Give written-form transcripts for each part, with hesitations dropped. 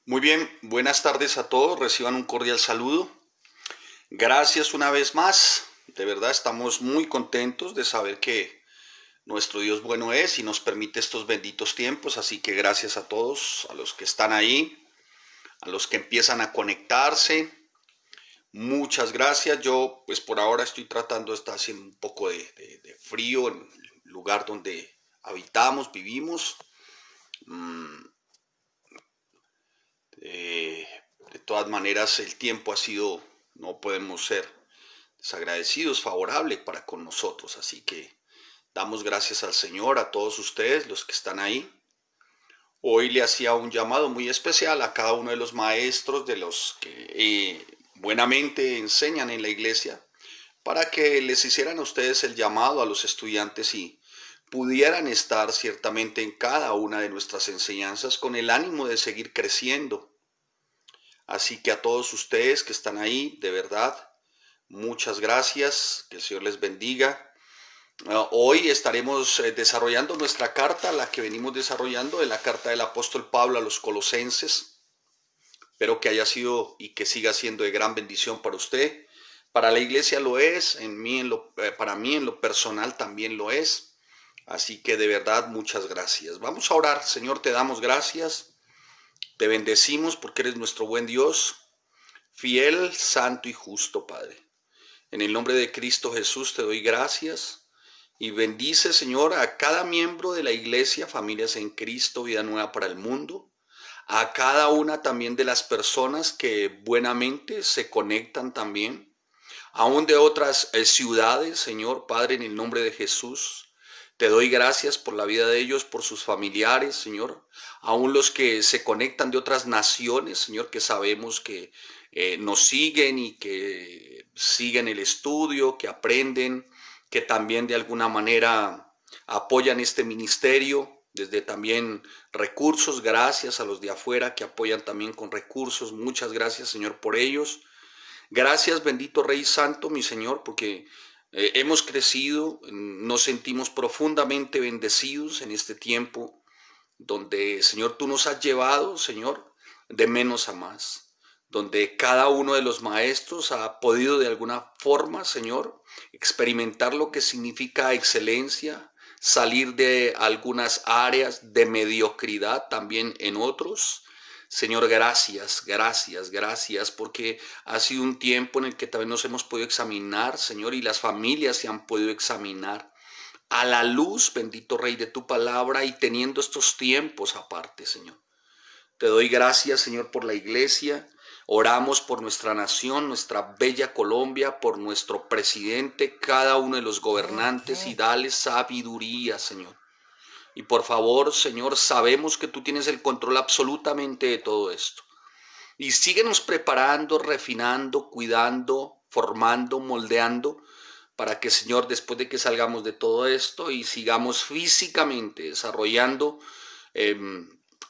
Muy bien, buenas tardes a todos, reciban un cordial saludo. Gracias una vez más, de verdad estamos muy contentos de saber que nuestro Dios bueno es y nos permite estos benditos tiempos, así que gracias a todos, a los que están ahí, a los que empiezan a conectarse, muchas gracias. Yo pues por ahora estoy tratando, está haciendo un poco de frío en el lugar donde habitamos, vivimos. Eh, de todas maneras, el tiempo ha sido, no podemos ser desagradecidos, favorable para con nosotros. Así que damos gracias al Señor, a todos ustedes, los que están ahí. Hoy le hacía un llamado muy especial a cada uno de los maestros, de los que buenamente enseñan en la iglesia, para que les hicieran a ustedes el llamado a los estudiantes y pudieran estar ciertamente en cada una de nuestras enseñanzas con el ánimo de seguir creciendo. Así que a todos ustedes que están ahí, de verdad, muchas gracias, que el Señor les bendiga. Hoy estaremos desarrollando nuestra carta, la que venimos desarrollando, de la carta del apóstol Pablo a los Colosenses. Espero que haya sido y que siga siendo de gran bendición para usted. Para la iglesia lo es, para mí en lo personal también lo es. Así que de verdad, muchas gracias. Vamos a orar. Señor, te damos gracias. Te bendecimos porque eres nuestro buen Dios, fiel, santo y justo, Padre. En el nombre de Cristo Jesús te doy gracias y bendice, Señor, a cada miembro de la iglesia, Familias en Cristo, Vida Nueva para el Mundo, a cada una también de las personas que buenamente se conectan también, aún de otras ciudades, Señor, Padre, en el nombre de Jesús. Te doy gracias por la vida de ellos, por sus familiares, Señor. Aún los que se conectan de otras naciones, Señor, que sabemos que nos siguen y que siguen el estudio, que aprenden, que también de alguna manera apoyan este ministerio, desde también recursos. Gracias a los de afuera que apoyan también con recursos. Muchas gracias, Señor, por ellos. Gracias, bendito Rey Santo, mi Señor, porque hemos crecido, nos sentimos profundamente bendecidos en este tiempo donde, Señor, tú nos has llevado, Señor, de menos a más, donde cada uno de los maestros ha podido de alguna forma, Señor, experimentar lo que significa excelencia, salir de algunas áreas de mediocridad también en otros. Señor, gracias, gracias, gracias, porque ha sido un tiempo en el que también nos hemos podido examinar, Señor, y las familias se han podido examinar a la luz, bendito Rey, de tu palabra y teniendo estos tiempos aparte, Señor. Te doy gracias, Señor, por la iglesia. Oramos por nuestra nación, nuestra bella Colombia, por nuestro presidente, cada uno de los gobernantes, y dale sabiduría, Señor. Y por favor, Señor, sabemos que tú tienes el control absolutamente de todo esto. Y síguenos preparando, refinando, cuidando, formando, moldeando, para que, Señor, después de que salgamos de todo esto y sigamos físicamente desarrollando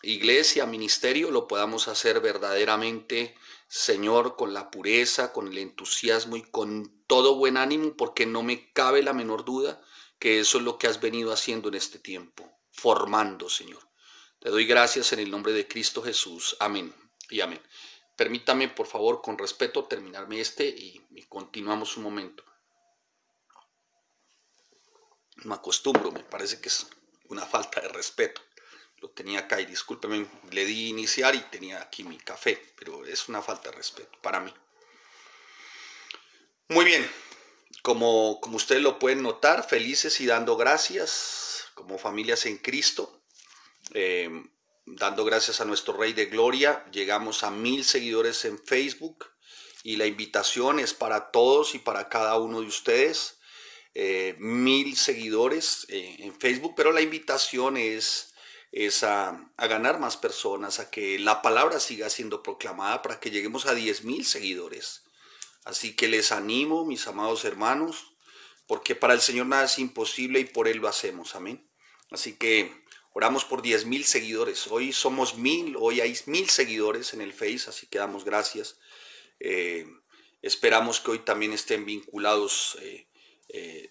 iglesia, ministerio, lo podamos hacer verdaderamente, Señor, con la pureza, con el entusiasmo y con todo buen ánimo, porque no me cabe la menor duda que eso es lo que has venido haciendo en este tiempo, formando, Señor. Te doy gracias en el nombre de Cristo Jesús. Amén y amén. Permítame, por favor, con respeto, terminarme y continuamos un momento. No acostumbro, me parece que es una falta de respeto. Lo tenía acá y discúlpeme, le di iniciar y tenía aquí mi café, pero es una falta de respeto para mí. Muy bien, como ustedes lo pueden notar, felices y dando gracias como familias en Cristo, dando gracias a nuestro Rey de Gloria. Llegamos a 1000 seguidores en Facebook y la invitación es para todos y para cada uno de ustedes. 1000 seguidores en Facebook, pero la invitación es a ganar más personas, a que la palabra siga siendo proclamada para que lleguemos a 10,000 seguidores. Así que les animo, mis amados hermanos, porque para el Señor nada es imposible y por Él lo hacemos, amén. Así que oramos por 10,000 seguidores. Hoy somos 1000, hoy hay 1000 seguidores en el Face, así que damos gracias. Esperamos que hoy también estén vinculados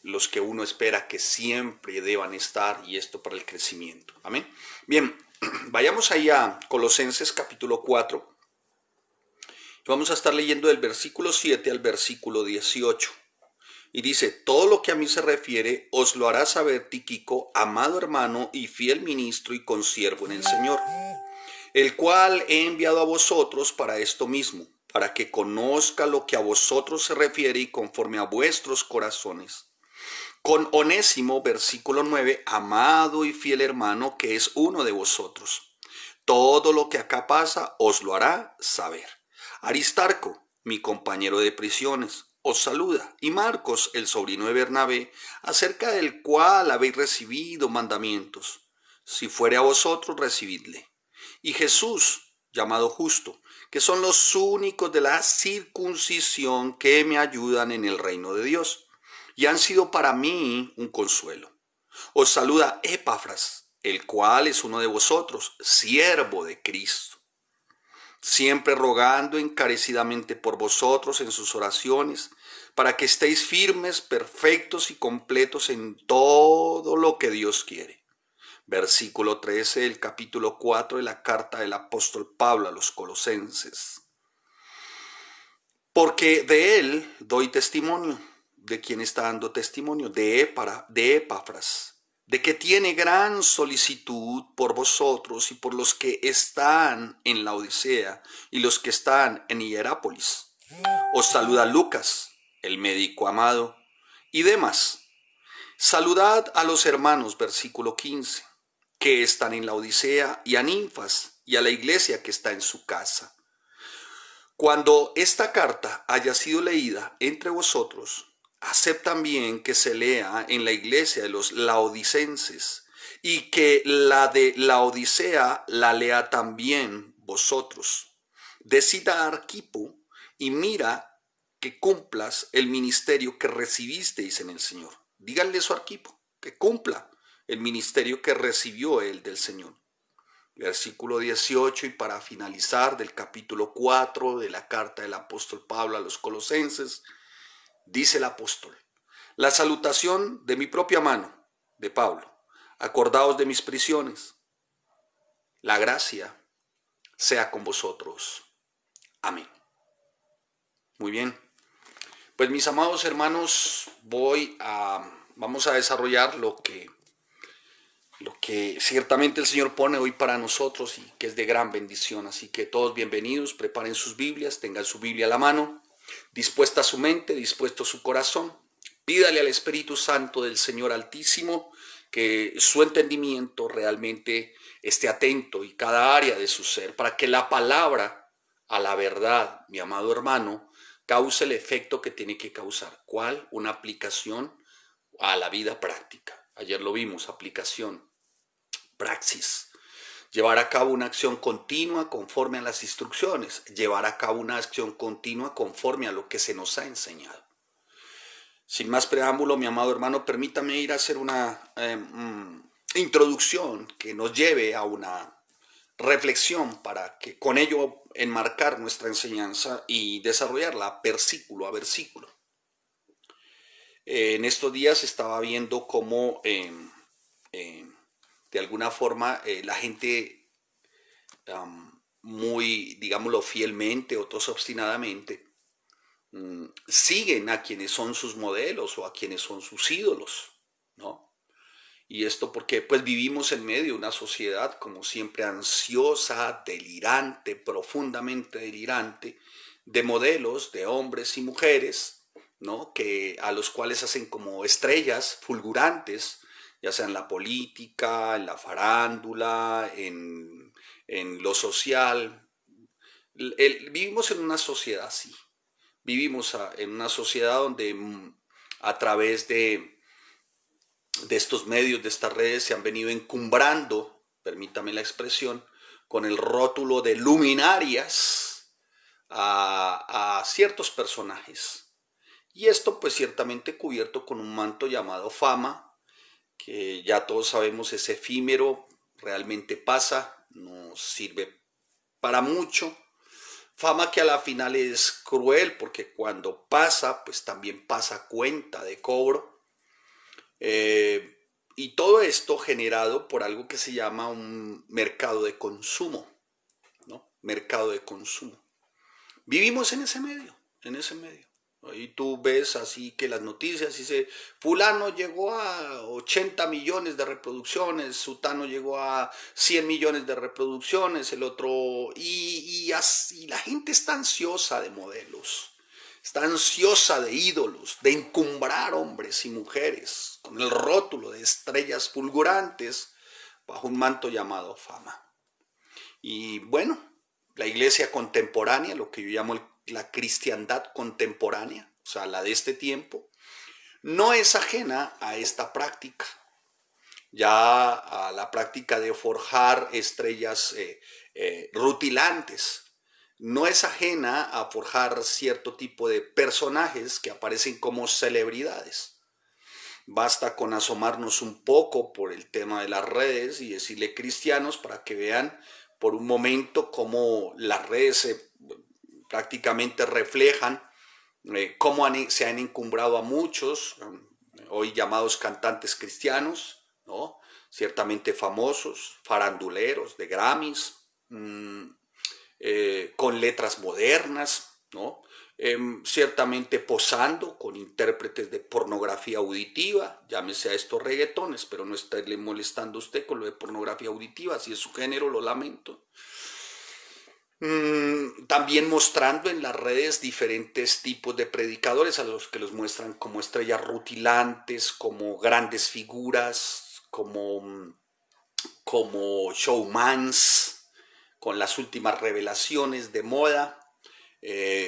los que uno espera que siempre deban estar, y esto para el crecimiento. Amén. Bien, Vayamos ahí a Colosenses capítulo 4. Vamos a estar leyendo del versículo 7 al versículo 18. Y dice: todo lo que a mí se refiere os lo hará saber Tíquico, amado hermano y fiel ministro y consiervo en el Señor, el cual he enviado a vosotros para esto mismo, para que conozca lo que a vosotros se refiere y conforme a vuestros corazones. Con Onésimo, versículo 9, amado y fiel hermano, que es uno de vosotros. Todo lo que acá pasa os lo hará saber. Aristarco, mi compañero de prisiones, os saluda, y Marcos, el sobrino de Bernabé, acerca del cual habéis recibido mandamientos. Si fuere a vosotros, recibidle. Y Jesús, llamado Justo, que son los únicos de la circuncisión que me ayudan en el reino de Dios, y han sido para mí un consuelo. Os saluda Epafras, el cual es uno de vosotros, siervo de Cristo, siempre rogando encarecidamente por vosotros en sus oraciones, para que estéis firmes, perfectos y completos en todo lo que Dios quiere. Versículo 13 del capítulo 4 de la carta del apóstol Pablo a los Colosenses. Porque de él doy testimonio. ¿De quién está dando testimonio? De Epafras, de que tiene gran solicitud por vosotros y por los que están en la Odisea y los que están en Hierápolis. Os saluda Lucas, el médico amado, y demás. Saludad a los hermanos, versículo 15, que están en la Odisea, y a Ninfas, y a la iglesia que está en su casa. Cuando esta carta haya sido leída entre vosotros, haced también que se lea en la iglesia de los laodicenses, y que la de Laodicea la lea también vosotros. Decid a Arquipo, y mira que cumplas el ministerio que recibisteis en el Señor. Díganle eso a Arquipo, que cumpla el ministerio que recibió él del Señor. Versículo 18, y para finalizar del capítulo 4 de la carta del apóstol Pablo a los Colosenses, dice el apóstol: la salutación de mi propia mano, de Pablo, acordaos de mis prisiones. La gracia sea con vosotros. Amén. Muy bien. Pues mis amados hermanos, vamos a desarrollar lo que ciertamente el Señor pone hoy para nosotros y que es de gran bendición. Así que todos bienvenidos, preparen sus Biblias, tengan su Biblia a la mano, dispuesta su mente, dispuesto su corazón. Pídale al Espíritu Santo del Señor Altísimo que su entendimiento realmente esté atento y cada área de su ser, para que la palabra a la verdad, mi amado hermano, cause el efecto que tiene que causar. ¿Cuál? Una aplicación a la vida práctica. Ayer lo vimos, aplicación. Praxis, llevar a cabo una acción continua conforme a las instrucciones, llevar a cabo una acción continua conforme a lo que se nos ha enseñado. Sin más preámbulo, mi amado hermano, permítame ir a hacer una introducción que nos lleve a una reflexión para que con ello enmarcar nuestra enseñanza y desarrollarla versículo a versículo. En estos días estaba viendo cómo de alguna forma la gente muy, digámoslo, fielmente, otros obstinadamente, siguen a quienes son sus modelos o a quienes son sus ídolos, ¿no? Y esto porque pues vivimos en medio de una sociedad como siempre ansiosa, delirante, profundamente delirante, de modelos de hombres y mujeres, ¿no? A los cuales hacen como estrellas fulgurantes, ya sea en la política, en la farándula, en lo social. Vivimos en una sociedad así. Vivimos en una sociedad donde a través de estos medios, de estas redes, se han venido encumbrando, permítame la expresión, con el rótulo de luminarias a ciertos personajes. Y esto pues ciertamente cubierto con un manto llamado fama, que ya todos sabemos es efímero, realmente pasa, no sirve para mucho. Fama que a la final es cruel porque cuando pasa, pues también pasa cuenta de cobro. Y todo esto generado por algo que se llama un mercado de consumo, ¿no? Mercado de consumo. Vivimos en ese medio, en ese medio. Ahí tú ves así que las noticias dice, fulano llegó a 80 millones de reproducciones, sutano llegó a 100 millones de reproducciones, el otro, y así la gente está ansiosa de modelos, está ansiosa de ídolos, de encumbrar hombres y mujeres con el rótulo de estrellas fulgurantes bajo un manto llamado fama. Y bueno, la iglesia contemporánea, lo que yo llamo la cristiandad contemporánea, o sea, la de este tiempo, no es ajena a esta práctica, ya a la práctica de forjar estrellas rutilantes. No es ajena a forjar cierto tipo de personajes que aparecen como celebridades. Basta con asomarnos un poco por el tema de las redes y decirle cristianos para que vean por un momento cómo las redes prácticamente reflejan cómo se han encumbrado a muchos, hoy llamados cantantes cristianos, ¿no? Ciertamente famosos, faranduleros de Grammys, con letras modernas, ¿no? Ciertamente posando con intérpretes de pornografía auditiva, llámese a estos reggaetones, pero no estarle molestando a usted con lo de pornografía auditiva, si es su género, lo lamento. También mostrando en las redes diferentes tipos de predicadores a los que los muestran como estrellas rutilantes, como grandes figuras, como showmans, con las últimas revelaciones de moda,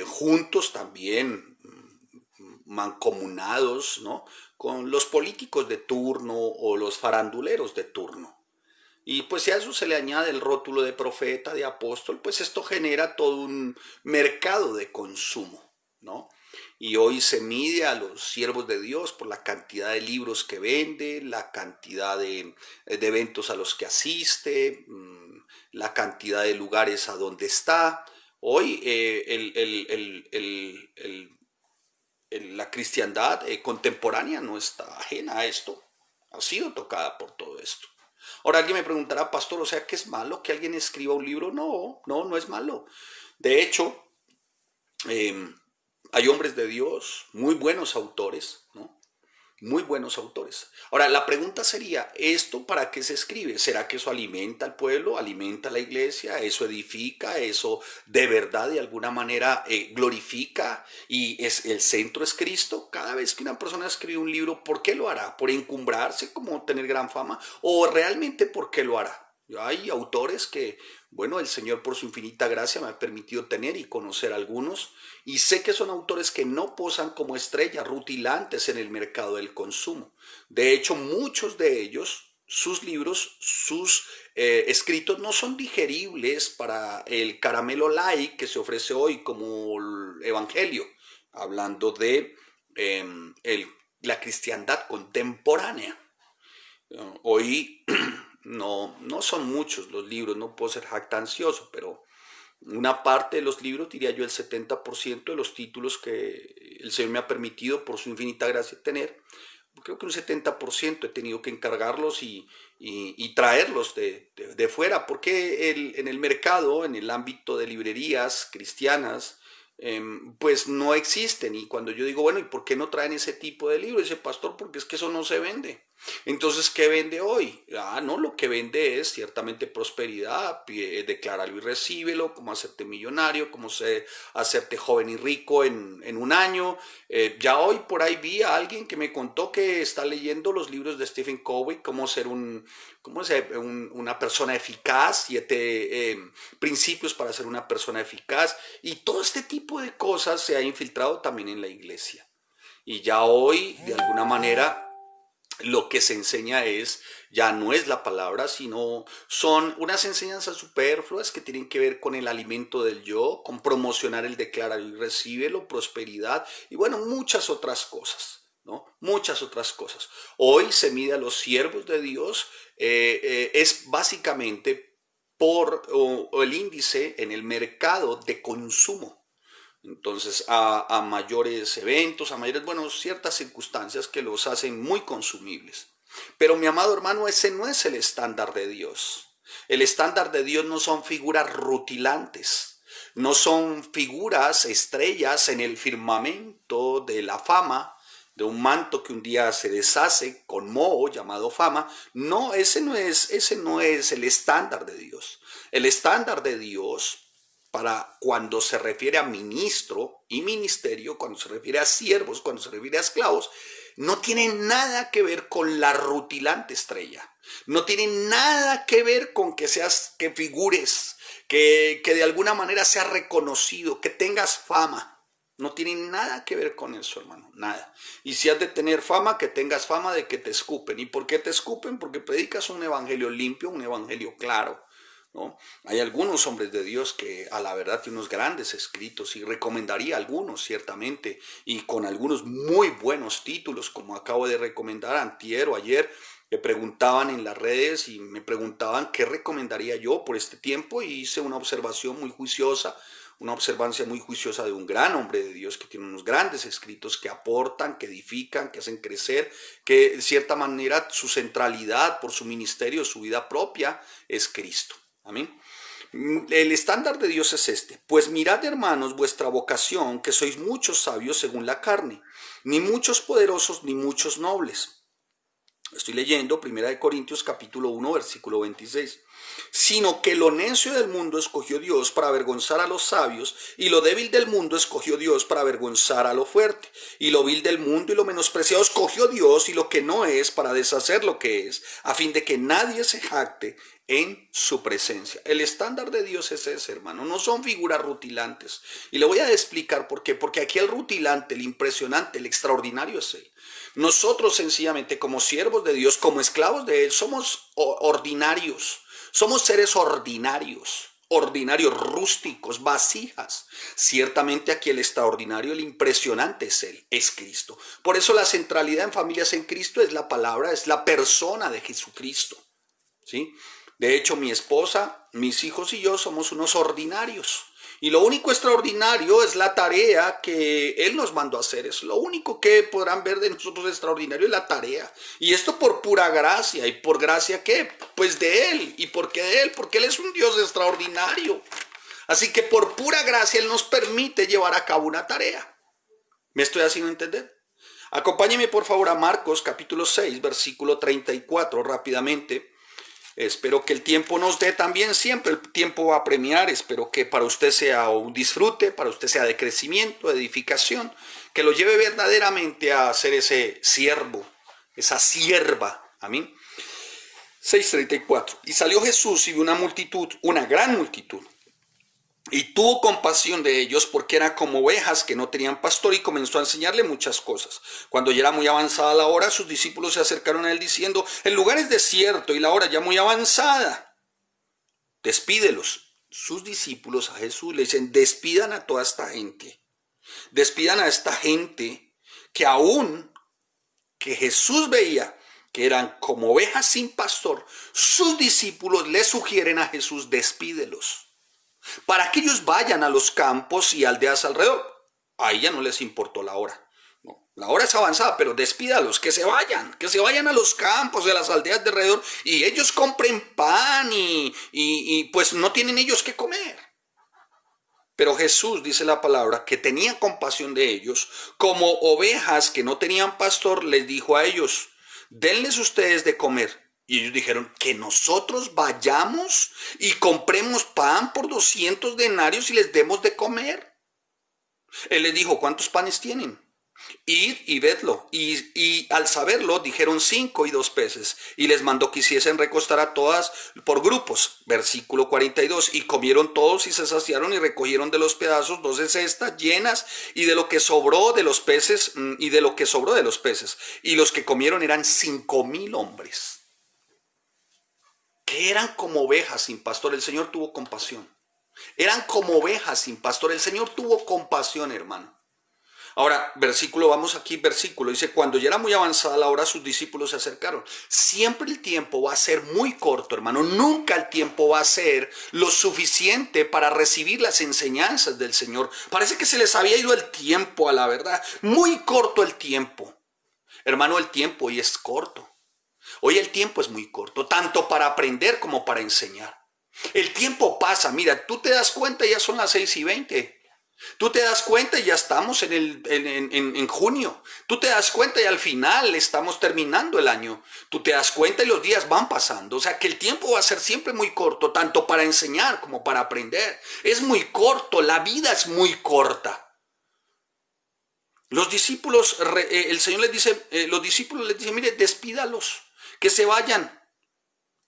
juntos también mancomunados, ¿no?, con los políticos de turno o los faranduleros de turno. Y pues si a eso se le añade el rótulo de profeta, de apóstol, pues esto genera todo un mercado de consumo, ¿no? Y hoy se mide a los siervos de Dios por la cantidad de libros que vende, la cantidad de eventos a los que asiste, la cantidad de lugares a donde está. Hoy la cristiandad contemporánea no está ajena a esto, ha sido tocada por todo esto. Ahora alguien me preguntará, pastor, o sea, ¿que es malo que alguien escriba un libro? No, no es malo. De hecho, hay hombres de Dios, muy buenos autores, ¿no? Muy buenos autores. Ahora, la pregunta sería, ¿esto para qué se escribe? ¿Será que eso alimenta al pueblo, alimenta a la iglesia, eso edifica, eso de verdad de alguna manera glorifica y el centro es Cristo? Cada vez que una persona escribe un libro, ¿por qué lo hará? ¿Por encumbrarse, como tener gran fama? ¿O realmente por qué lo hará? Hay autores que, bueno, el Señor por su infinita gracia me ha permitido tener y conocer algunos, y sé que son autores que no posan como estrellas rutilantes en el mercado del consumo. De hecho, muchos de ellos, sus libros, sus escritos no son digeribles para el caramelo light que se ofrece hoy como el evangelio, hablando de la cristiandad contemporánea. Hoy no son muchos los libros, no puedo ser jactancioso, pero una parte de los libros, diría yo el 70% de los títulos que el Señor me ha permitido por su infinita gracia tener, creo que un 70% he tenido que encargarlos y traerlos de fuera, porque en el mercado, en el ámbito de librerías cristianas, pues no existen. Y cuando yo digo, bueno, ¿y por qué no traen ese tipo de libros? Dice, pastor, porque es que eso no se vende. Entonces, ¿qué vende hoy? No, lo que vende es ciertamente prosperidad, decláralo y recíbelo, cómo hacerte millonario, cómo hacerte joven y rico en un año. Ya hoy por ahí vi a alguien que me contó que está leyendo los libros de Stephen Covey, cómo ser una persona eficaz, 7 principios para ser una persona eficaz, y todo este tipo de cosas se ha infiltrado también en la iglesia. Y ya hoy, de alguna manera, lo que se enseña ya no es la palabra, sino son unas enseñanzas superfluas que tienen que ver con el alimento del yo, con promocionar el declarar y recíbelo, prosperidad y bueno, muchas otras cosas, ¿no? Muchas otras cosas. Hoy se mide a los siervos de Dios, es básicamente por el índice en el mercado de consumo. Entonces, a mayores eventos, bueno, ciertas circunstancias que los hacen muy consumibles. Pero mi amado hermano, ese no es el estándar de Dios. El estándar de Dios no son figuras rutilantes, no son figuras, estrellas en el firmamento de la fama, de un manto que un día se deshace con moho llamado fama. No, ese no es el estándar de Dios. El estándar de Dios, para cuando se refiere a ministro y ministerio, cuando se refiere a siervos, cuando se refiere a esclavos, no tiene nada que ver con la rutilante estrella. No tiene nada que ver con que figures, que de alguna manera seas reconocido, que tengas fama. No tiene nada que ver con eso, hermano, nada. Y si has de tener fama, que tengas fama de que te escupen. ¿Y por qué te escupen? Porque predicas un evangelio limpio, un evangelio claro, ¿no? Hay algunos hombres de Dios que a la verdad tienen unos grandes escritos y recomendaría algunos ciertamente, y con algunos muy buenos títulos, como acabo de recomendar antier o ayer. Me preguntaban en las redes y me preguntaban qué recomendaría yo por este tiempo, y hice una observación muy juiciosa, una observancia muy juiciosa de un gran hombre de Dios que tiene unos grandes escritos que aportan, que edifican, que hacen crecer, que de cierta manera su centralidad por su ministerio, su vida propia, es Cristo. Amén. El estándar de Dios es este: pues mirad, hermanos, vuestra vocación, que sois muchos sabios según la carne, ni muchos poderosos, ni muchos nobles. Estoy leyendo 1 Corintios capítulo 1, versículo 26. Sino que lo necio del mundo escogió Dios para avergonzar a los sabios, y lo débil del mundo escogió Dios para avergonzar a lo fuerte, y lo vil del mundo y lo menospreciado escogió Dios, y lo que no es para deshacer lo que es, a fin de que nadie se jacte en su presencia. El estándar de Dios es ese, hermano, no son figuras rutilantes. Y le voy a explicar por qué. Porque aquí el rutilante, el impresionante, el extraordinario es Él. Nosotros sencillamente, como siervos de Dios, como esclavos de Él, somos ordinarios, somos seres ordinarios, rústicos, vasijas. Ciertamente aquí el extraordinario, el impresionante es Él, es Cristo. Por eso la centralidad en Familias en Cristo es la palabra, es la persona de Jesucristo, ¿sí? De hecho, mi esposa, mis hijos y yo somos unos ordinarios. Y lo único extraordinario es la tarea que Él nos mandó a hacer. Es lo único que podrán ver de nosotros extraordinario, es la tarea. Y esto por pura gracia. ¿Y por gracia qué? Pues de Él. ¿Y por qué de Él? Porque Él es un Dios extraordinario. Así que por pura gracia Él nos permite llevar a cabo una tarea. ¿Me estoy haciendo entender? Acompáñeme por favor a Marcos capítulo 6, versículo 34 rápidamente. Espero que el tiempo nos dé también, siempre el tiempo va a premiar. Espero que para usted sea un disfrute, para usted sea de crecimiento, de edificación, que lo lleve verdaderamente a ser ese siervo, esa sierva. Amén. 6:34. Y salió Jesús y vio una multitud, una gran multitud, y tuvo compasión de ellos, porque eran como ovejas que no tenían pastor, y comenzó a enseñarle muchas cosas. Cuando ya era muy avanzada la hora, sus discípulos se acercaron a él diciendo: el lugar es desierto y la hora ya muy avanzada. Despídelos. Sus discípulos a Jesús le dicen: despidan a toda esta gente. Despidan a esta gente que aún que Jesús veía que eran como ovejas sin pastor, sus discípulos le sugieren a Jesús: despídelos, para que ellos vayan a los campos y aldeas alrededor. Ahí ya no les importó la hora. No, la hora es avanzada, pero despídalos, que se vayan a los campos y a las aldeas de alrededor, y ellos compren pan y pues no tienen ellos que comer. Pero Jesús, dice la palabra, que tenía compasión de ellos, como ovejas que no tenían pastor, les dijo a ellos: denles ustedes de comer. Y ellos dijeron: que nosotros vayamos y compremos pan por 200 denarios y les demos de comer. Él les dijo: ¿cuántos panes tienen? Id y vedlo. Y al saberlo dijeron: 5 y 2 peces. Y les mandó que hiciesen recostar a todas por grupos. Versículo 42. Y comieron todos y se saciaron, y recogieron de los pedazos 12 cestas llenas, y de lo que sobró de los peces, y los que comieron eran 5,000 hombres, que eran como ovejas sin pastor. El Señor tuvo compasión. Eran como ovejas sin pastor. El Señor tuvo compasión, hermano. Ahora, versículo, dice: cuando ya era muy avanzada la hora, sus discípulos se acercaron. Siempre el tiempo va a ser muy corto, hermano. Nunca el tiempo va a ser lo suficiente para recibir las enseñanzas del Señor. Parece que se les había ido el tiempo, a la verdad. Muy corto el tiempo. Hermano, el tiempo hoy es corto. Hoy el tiempo es muy corto, tanto para aprender como para enseñar. El tiempo pasa, mira, tú te das cuenta, ya son las 6:20. Tú te das cuenta y ya estamos en junio. Tú te das cuenta y al final estamos terminando el año. Tú te das cuenta y los días van pasando. O sea que el tiempo va a ser siempre muy corto, tanto para enseñar como para aprender. Es muy corto, la vida es muy corta. Los discípulos, el Señor les dice, los discípulos les dicen, mire, despídalos, que se vayan.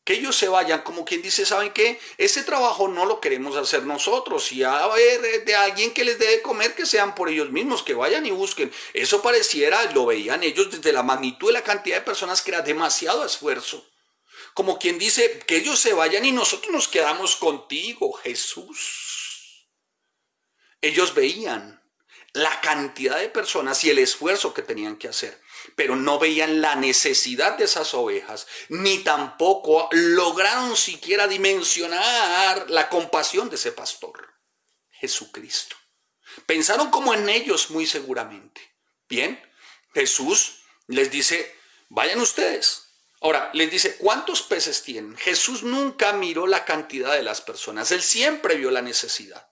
Que ellos se vayan, como quien dice, ¿saben qué? Ese trabajo no lo queremos hacer nosotros. Si a ver de alguien que les dé de comer, que sean por ellos mismos, que vayan y busquen. Eso pareciera, lo veían ellos desde la magnitud de la cantidad de personas, que era demasiado esfuerzo. Como quien dice, que ellos se vayan y nosotros nos quedamos contigo, Jesús. Ellos veían la cantidad de personas y el esfuerzo que tenían que hacer, pero no veían la necesidad de esas ovejas, ni tampoco lograron siquiera dimensionar la compasión de ese pastor, Jesucristo. Pensaron como en ellos muy seguramente. Bien, Jesús les dice, vayan ustedes. Ahora, les dice, ¿cuántos peces tienen? Jesús nunca miró la cantidad de las personas, él siempre vio la necesidad.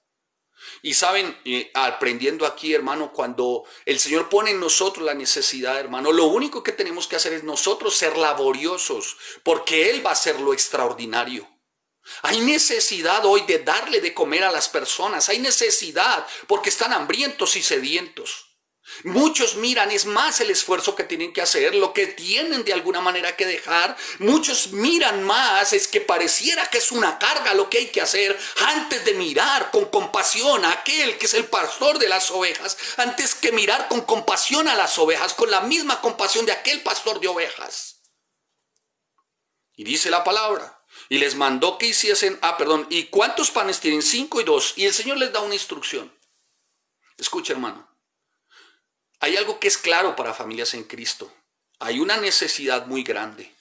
Y saben, aprendiendo aquí, hermano, cuando el Señor pone en nosotros la necesidad, hermano, lo único que tenemos que hacer es nosotros ser laboriosos, porque Él va a hacer lo extraordinario. Hay necesidad hoy de darle de comer a las personas, hay necesidad porque están hambrientos y sedientos. Muchos miran, es más el esfuerzo que tienen que hacer, lo que tienen de alguna manera que dejar. Muchos miran más, es que pareciera que es una carga lo que hay que hacer, antes de mirar con compasión a aquel que es el pastor de las ovejas, antes que mirar con compasión a las ovejas, con la misma compasión de aquel pastor de ovejas. Y dice la palabra, y les mandó que hiciesen, ¿y cuántos panes tienen? 5 y 2. Y el Señor les da una instrucción. Escucha, hermano. Hay algo que es claro para familias en Cristo. Hay una necesidad muy grande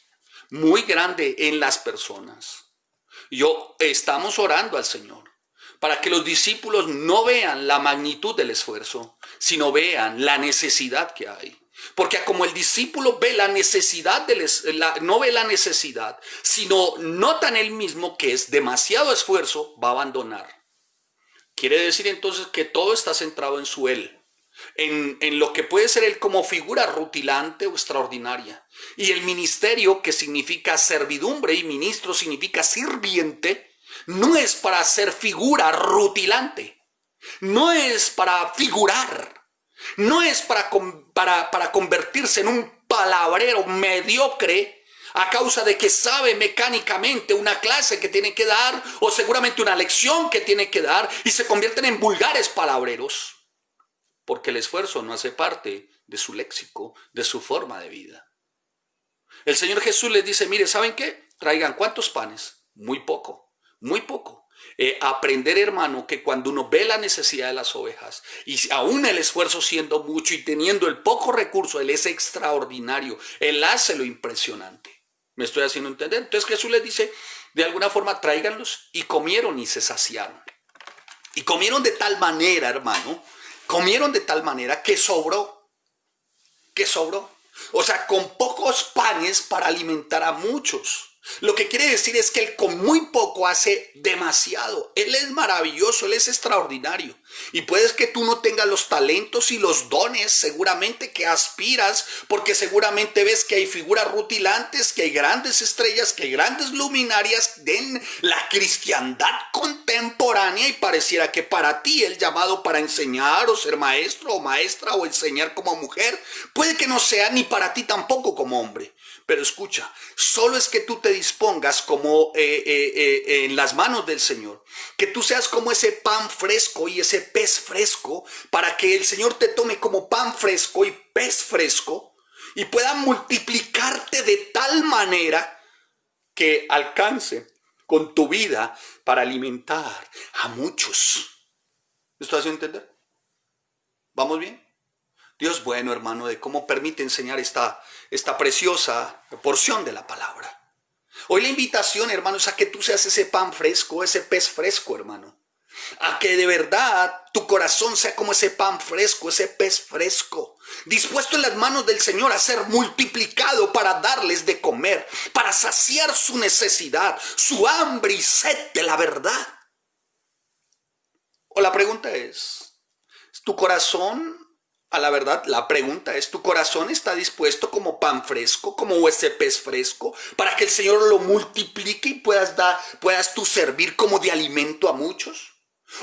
en las personas. Estamos orando al Señor para que los discípulos no vean la magnitud del esfuerzo, sino vean la necesidad que hay. Porque como el discípulo ve la necesidad, no ve la necesidad, sino nota en él mismo que es demasiado esfuerzo, va a abandonar. Quiere decir entonces que todo está centrado en su él. En lo que puede ser él como figura rutilante o extraordinaria. Y el ministerio, que significa servidumbre, y ministro significa sirviente, no es para ser figura rutilante, no es para figurar, no es para convertirse en un palabrero mediocre a causa de que sabe mecánicamente una clase que tiene que dar o seguramente una lección que tiene que dar y se convierten en vulgares palabreros. Porque el esfuerzo no hace parte de su léxico, de su forma de vida. El Señor Jesús les dice, mire, ¿saben qué? Traigan ¿cuántos panes? Muy poco, muy poco. Aprender, hermano, que cuando uno ve la necesidad de las ovejas, y aún el esfuerzo siendo mucho y teniendo el poco recurso, Él es extraordinario. Él hace lo impresionante. ¿Me estoy haciendo entender? Entonces Jesús les dice, de alguna forma, tráiganlos, y comieron y se saciaron. Y comieron de tal manera, hermano, que sobró. O sea, con pocos panes para alimentar a muchos. Lo que quiere decir es que Él con muy poco hace demasiado. Él es maravilloso, Él es extraordinario. Y puedes que tú no tengas los talentos y los dones seguramente que aspiras, porque seguramente ves que hay figuras rutilantes, que hay grandes estrellas, que hay grandes luminarias en la cristiandad contemporánea, y pareciera que para ti el llamado para enseñar o ser maestro o maestra o enseñar como mujer puede que no sea ni para ti tampoco como hombre. Pero escucha, solo es que tú te dispongas como en las manos del Señor, que tú seas como ese pan fresco y ese pez fresco, para que el Señor te tome como pan fresco y pez fresco y pueda multiplicarte de tal manera que alcance con tu vida para alimentar a muchos. ¿Me estás haciendo entender? ¿Vamos bien? Dios bueno, hermano, de cómo permite enseñar esta preciosa porción de la palabra. Hoy la invitación, hermano, es a que tú seas ese pan fresco, ese pez fresco, hermano. A que de verdad tu corazón sea como ese pan fresco, ese pez fresco. dispuesto en las manos del Señor a ser multiplicado para darles de comer, para saciar su necesidad, su hambre y sed de la verdad. O la pregunta es, ¿tu corazón a la verdad? La pregunta es, ¿tu corazón está dispuesto como pan fresco, como ese pez fresco, para que el Señor lo multiplique y puedas tú servir como de alimento a muchos?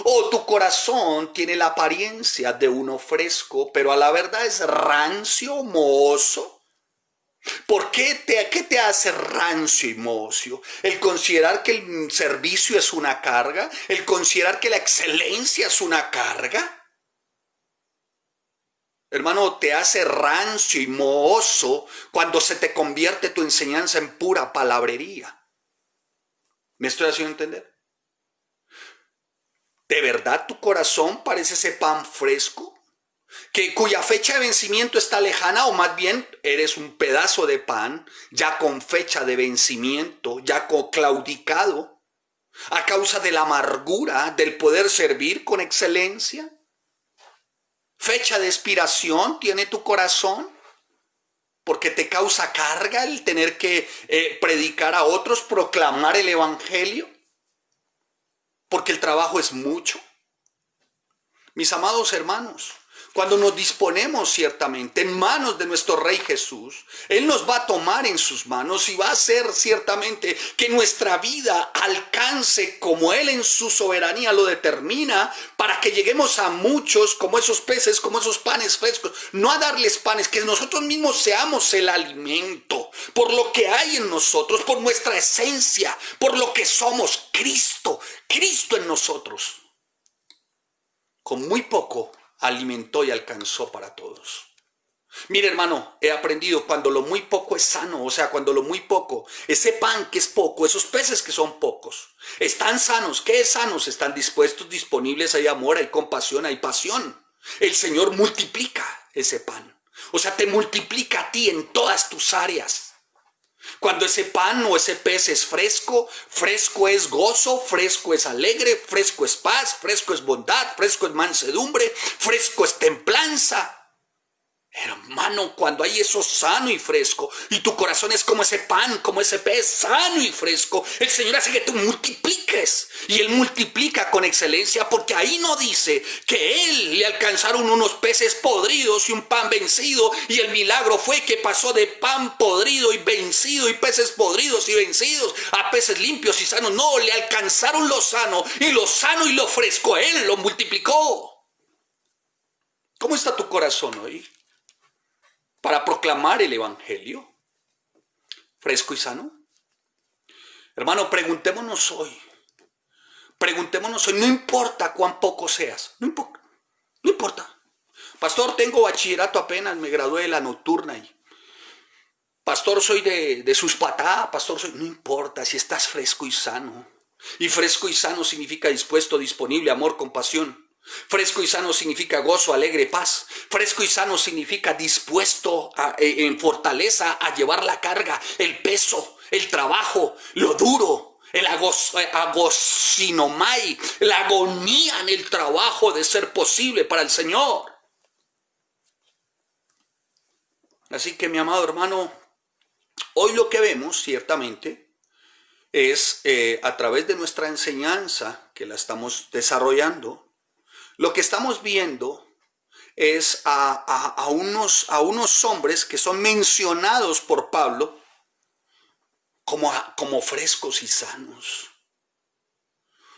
¿O tu corazón tiene la apariencia de uno fresco, pero a la verdad es rancio, mohoso? ¿Qué te hace rancio y mocio? El considerar que el servicio es una carga, el considerar que la excelencia es una carga. Hermano, te hace rancio y mohoso cuando se te convierte tu enseñanza en pura palabrería. ¿Me estoy haciendo entender? ¿De verdad tu corazón parece ese pan fresco? Cuya fecha de vencimiento está lejana, o más bien eres un pedazo de pan ya con fecha de vencimiento, ya claudicado, a causa de la amargura del poder servir con excelencia. ¿Fecha de expiración tiene tu corazón? Porque te causa carga el tener que predicar a otros, proclamar el evangelio, porque el trabajo es mucho. Mis amados hermanos, cuando nos disponemos ciertamente en manos de nuestro Rey Jesús, Él nos va a tomar en sus manos y va a hacer ciertamente que nuestra vida alcance como Él en su soberanía lo determina, para que lleguemos a muchos como esos peces, como esos panes frescos. No a darles panes, que nosotros mismos seamos el alimento, por lo que hay en nosotros, por nuestra esencia, por lo que somos, Cristo en nosotros. Con muy poco alimentó y alcanzó para todos. Mire, hermano, he aprendido cuando lo muy poco es sano, o sea, cuando lo muy poco, ese pan que es poco, esos peces que son pocos, están sanos. ¿Qué es sanos? Están dispuestos, disponibles, hay amor, hay compasión, hay pasión. El Señor multiplica ese pan, o sea, te multiplica a ti en todas tus áreas. Cuando ese pan o ese pez es fresco, fresco es gozo, fresco es alegre, fresco es paz, fresco es bondad, fresco es mansedumbre, fresco es templanza. Hermano, cuando hay eso sano y fresco, y tu corazón es como ese pan, como ese pez sano y fresco, el Señor hace que tú multipliques, y Él multiplica con excelencia, porque ahí no dice que Él le alcanzaron unos peces podridos y un pan vencido, y el milagro fue que pasó de pan podrido y vencido y peces podridos y vencidos a peces limpios y sanos. No, le alcanzaron lo sano y lo fresco, Él lo multiplicó. ¿Cómo está tu corazón hoy para proclamar el evangelio? ¿Fresco y sano? Hermano, preguntémonos hoy, no importa cuán poco seas, no importa. Pastor, tengo bachillerato apenas, me gradué de la nocturna y pastor, soy de Suspatá, pastor, no importa si estás fresco y sano. Y fresco y sano significa dispuesto, disponible, amor, compasión. Fresco y sano significa gozo, alegre, paz. Fresco y sano significa dispuesto en fortaleza a llevar la carga, el peso, el trabajo, lo duro, el agosinomai, la agonía en el trabajo de ser posible para el Señor. Así que, mi amado hermano, hoy lo que vemos ciertamente es a través de nuestra enseñanza que la estamos desarrollando. Lo que estamos viendo es a unos hombres que son mencionados por Pablo como frescos y sanos,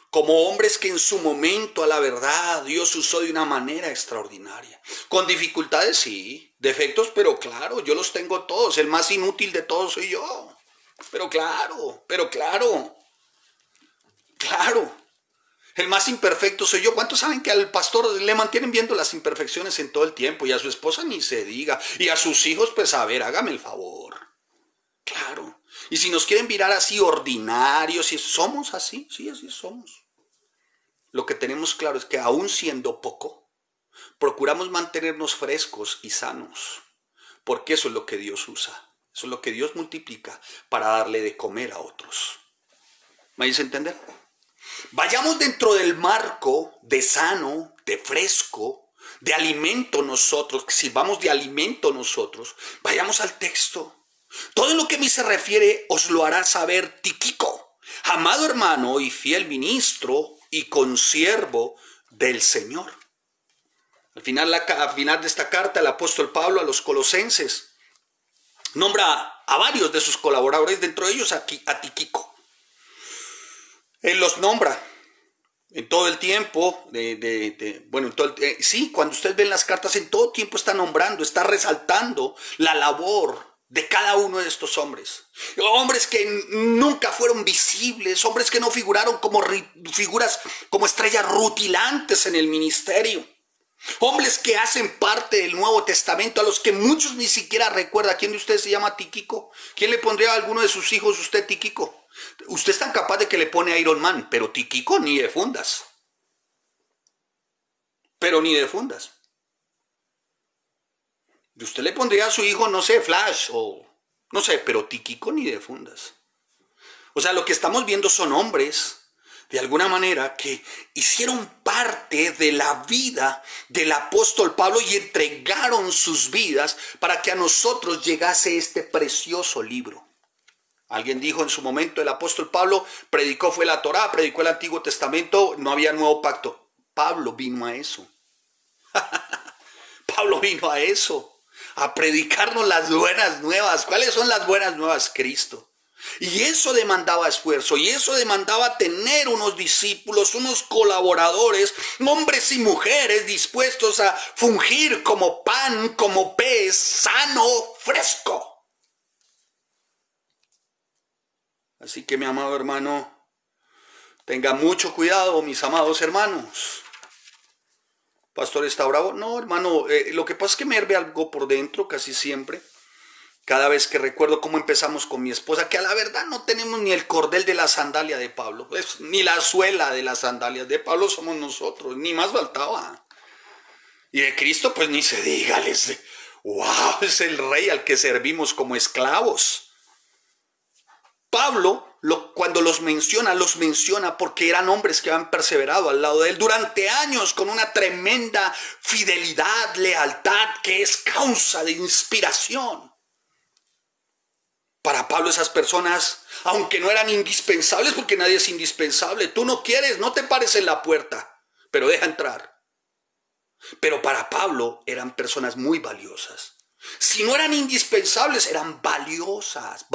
como hombres que en su momento a la verdad Dios usó de una manera extraordinaria. Con dificultades sí, defectos, pero claro, yo los tengo todos. El más inútil de todos soy yo. Pero claro. El más imperfecto soy yo. ¿Cuántos saben que al pastor le mantienen viendo las imperfecciones en todo el tiempo? Y a su esposa ni se diga. Y a sus hijos, pues a ver, hágame el favor. Claro. Y si nos quieren mirar así ordinarios, si somos así, sí, así somos. Lo que tenemos claro es que aún siendo poco, procuramos mantenernos frescos y sanos. Porque eso es lo que Dios usa. Eso es lo que Dios multiplica para darle de comer a otros. ¿Me hice entender? Vayamos dentro del marco de sano, de fresco, de alimento nosotros, que sirvamos de alimento nosotros, vayamos al texto. Todo lo que a mí se refiere os lo hará saber Tíquico, amado hermano y fiel ministro y consiervo del Señor. Al final de esta carta, el apóstol Pablo a los colosenses nombra a varios de sus colaboradores, dentro de ellos a Tíquico. Él los nombra en todo el tiempo, cuando ustedes ven las cartas, en todo tiempo está nombrando, está resaltando la labor de cada uno de estos hombres. Hombres que nunca fueron visibles, hombres que no figuraron como figuras, como estrellas rutilantes en el ministerio. Hombres que hacen parte del Nuevo Testamento, a los que muchos ni siquiera recuerdan. ¿Quién de ustedes se llama Tíquico? ¿Quién le pondría a alguno de sus hijos usted Tíquico? Usted es tan capaz de que le pone Iron Man, pero Tíquico ni de fundas. Pero ni de fundas. Usted le pondría a su hijo, no sé, Flash o no sé, pero Tíquico ni de fundas. O sea, lo que estamos viendo son hombres, de alguna manera, que hicieron parte de la vida del apóstol Pablo y entregaron sus vidas para que a nosotros llegase este precioso libro. Alguien dijo en su momento, el apóstol Pablo predicó, fue la Torá, predicó el Antiguo Testamento, no había nuevo pacto. Pablo vino a eso. Pablo vino a eso, a predicarnos las buenas nuevas. ¿Cuáles son las buenas nuevas? Cristo. Y eso demandaba esfuerzo, y eso demandaba tener unos discípulos, unos colaboradores, hombres y mujeres dispuestos a fungir como pan, como pez, sano, fresco. Así que mi amado hermano, tenga mucho cuidado, mis amados hermanos. Pastor, ¿está bravo? No, hermano, lo que pasa es que me hierve algo por dentro casi siempre. Cada vez que recuerdo cómo empezamos con mi esposa, que a la verdad no tenemos ni el cordel de la sandalia de Pablo, pues, ni la suela de las sandalias de Pablo somos nosotros, ni más faltaba. Y de Cristo pues ni se diga, wow, es el rey al que servimos como esclavos. Pablo, cuando los menciona porque eran hombres que habían perseverado al lado de él durante años con una tremenda fidelidad, lealtad, que es causa de inspiración. Para Pablo esas personas, aunque no eran indispensables, porque nadie es indispensable, tú no quieres, no te pares en la puerta, pero deja entrar. Pero para Pablo eran personas muy valiosas. Si no eran indispensables, eran valiosas,